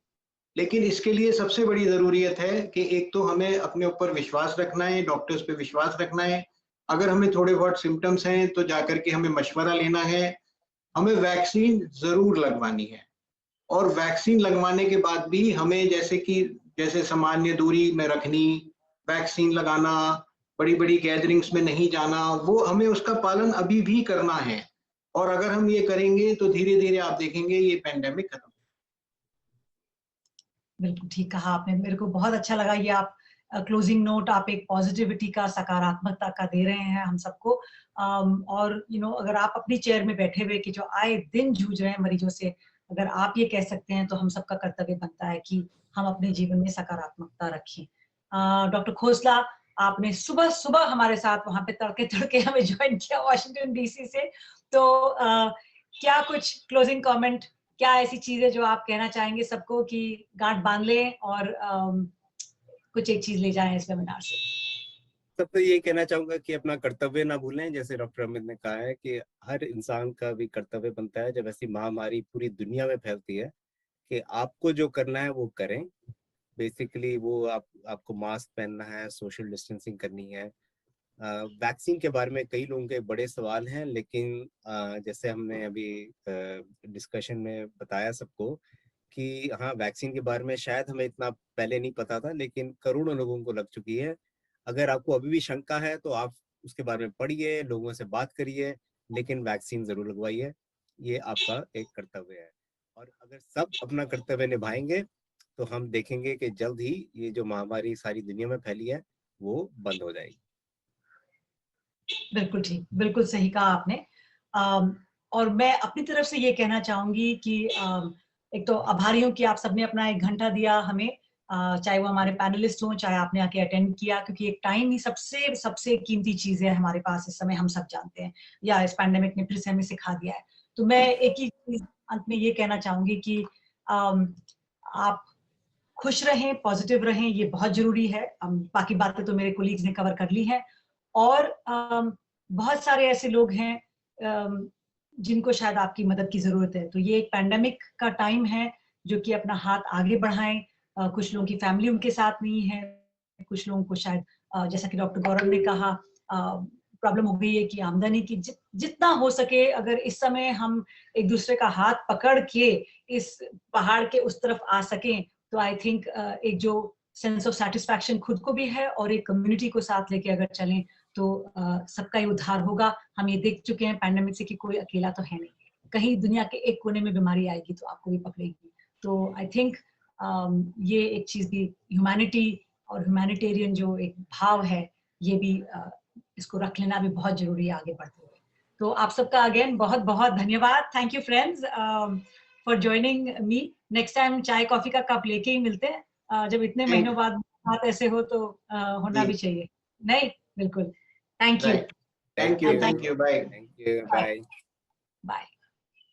लेकिन इसके लिए सबसे बड़ी ज़रूरियत है कि एक तो हमें अपने ऊपर विश्वास रखना है, डॉक्टर्स पे विश्वास रखना है। अगर हमें थोड़े बहुत सिम्टम्स हैं तो जाकर के हमें मशवरा लेना है। हमें वैक्सीन ज़रूर लगवानी है, और वैक्सीन लगवाने के बाद भी हमें जैसे सामान्य दूरी में रखनी, वैक्सीन लगाना, बड़ी-बड़ी गैदरिंग्स में नहीं जाना, वो हमें उसका पालन अभी भी करना है। और अगर हम ये करेंगे तो धीरे-धीरे आप देखेंगे ये पेंडेमिक खत्म। बिल्कुल ठीक कहा आपने। मेरे को बहुत अच्छा लगा ये आप क्लोजिंग नोट आप एक पॉजिटिविटी का, सकारात्मकता का दे रहे हैं हम सबको। और अगर आप अपनी चेयर में बैठे हुए कि जो आए दिन जूझ रहे हैं मरीजों से, अगर आप ये कह सकते हैं तो हम सबका कर्तव्य बनता है कि हम अपने जीवन में सकारात्मकता रखें। डॉक्टर खोसला, आपने सुबह हमारे साथ वहां पे तड़के हमें ज्वाइन किया वॉशिंगटन डीसी से। तो क्या कुछ क्लोजिंग कमेंट, क्या ऐसी चीजें जो आप कहना चाहेंगे सबको कि गांठ बांध लें और कुछ एक चीज ले जाएं इस वेबिनार से? तब तो ये कहना चाहूंगा कि अपना कर्तव्य ना भूलें। जैसे डॉक्टर अमित ने कहा है कि हर इंसान का भी कर्तव्य बनता है, जब ऐसी महामारी पूरी दुनिया में फैलती है, कि आपको जो करना है वो करें। बेसिकली वो आपको मास्क पहनना है, सोशल डिस्टेंसिंग करनी है। वैक्सीन के बारे में कई लोगों के बड़े सवाल हैं, लेकिन जैसे हमने अभी डिस्कशन में बताया सबको कि हाँ, वैक्सीन के बारे में शायद हमें इतना पहले नहीं पता था, लेकिन करोड़ों लोगों को लग चुकी है। अगर आपको अभी भी शंका है तो आप उसके बारे में पढ़िए, लोगों से बात करिए, लेकिन वैक्सीन जरूर लगवाइए। ये आपका एक कर्तव्य है, और अगर सब अपना कर्तव्य निभाएंगे तो हम देखेंगे कि जल्द ही ये जो महामारी सारी दुनिया में फैली है वो बंद हो जाएगी। बिल्कुल ठीक, बिल्कुल सही कहा आपने। और मैं अपनी तरफ से ये कहना चाहूंगी कि एक तो आभारी हूँ कि आप सबने अपना 1 घंटा दिया हमें, चाहे वो हमारे पैनलिस्ट हों, चाहे आपने आके अटेंड किया, क्योंकि एक टाइम ही सबसे कीमती चीज है हमारे पास इस समय, हम सब जानते हैं, या इस पैंडेमिक ने फिर से हमें सिखा दिया है। तो मैं एक ही चीज अंत में ये कहना चाहूंगी कि आप खुश रहें, पॉजिटिव रहें, ये बहुत जरूरी है। बाकी बातें तो मेरे कोलीग्स ने कवर कर ली हैं। और बहुत सारे ऐसे लोग हैं जिनको शायद आपकी मदद की जरूरत है। तो ये एक पैंडेमिक का टाइम है जो कि अपना हाथ आगे बढ़ाएं। कुछ लोगों की फैमिली उनके साथ नहीं है, कुछ लोगों को शायद जैसा कि डॉक्टर गौरव ने कहा प्रॉब्लम हो गई है कि आमदनी की जितना हो सके, अगर इस समय हम एक दूसरे का हाथ पकड़ के इस पहाड़ के उस तरफ आ सकें, तो आई थिंक एक जो सेंस ऑफ सेटिस्फैक्शन खुद को भी है और एक कम्युनिटी को साथ लेके अगर चलें तो सबका ही उद्धार होगा। हम ये देख चुके हैं पैंडेमिक से कि कोई अकेला तो है नहीं, कहीं दुनिया के एक कोने में बीमारी आएगी तो आपको भी पकड़ेगी। तो आई थिंक ये एक चीज भी, ह्यूमैनिटी और ह्यूमैनिटेरियन जो एक भाव है, ये भी इसको रख लेना भी बहुत जरूरी है आगे बढ़ते हुए। तो आप सबका अगेन बहुत बहुत धन्यवाद। Thank you friends for joining me. Next time चाय कॉफी का कप लेके ही मिलते हैं, जब इतने महीनों बाद बात ऐसे हो तो होना भी चाहिए, नहीं? बिल्कुल। Thank you, thank you, bye. Thank you, bye. Bye.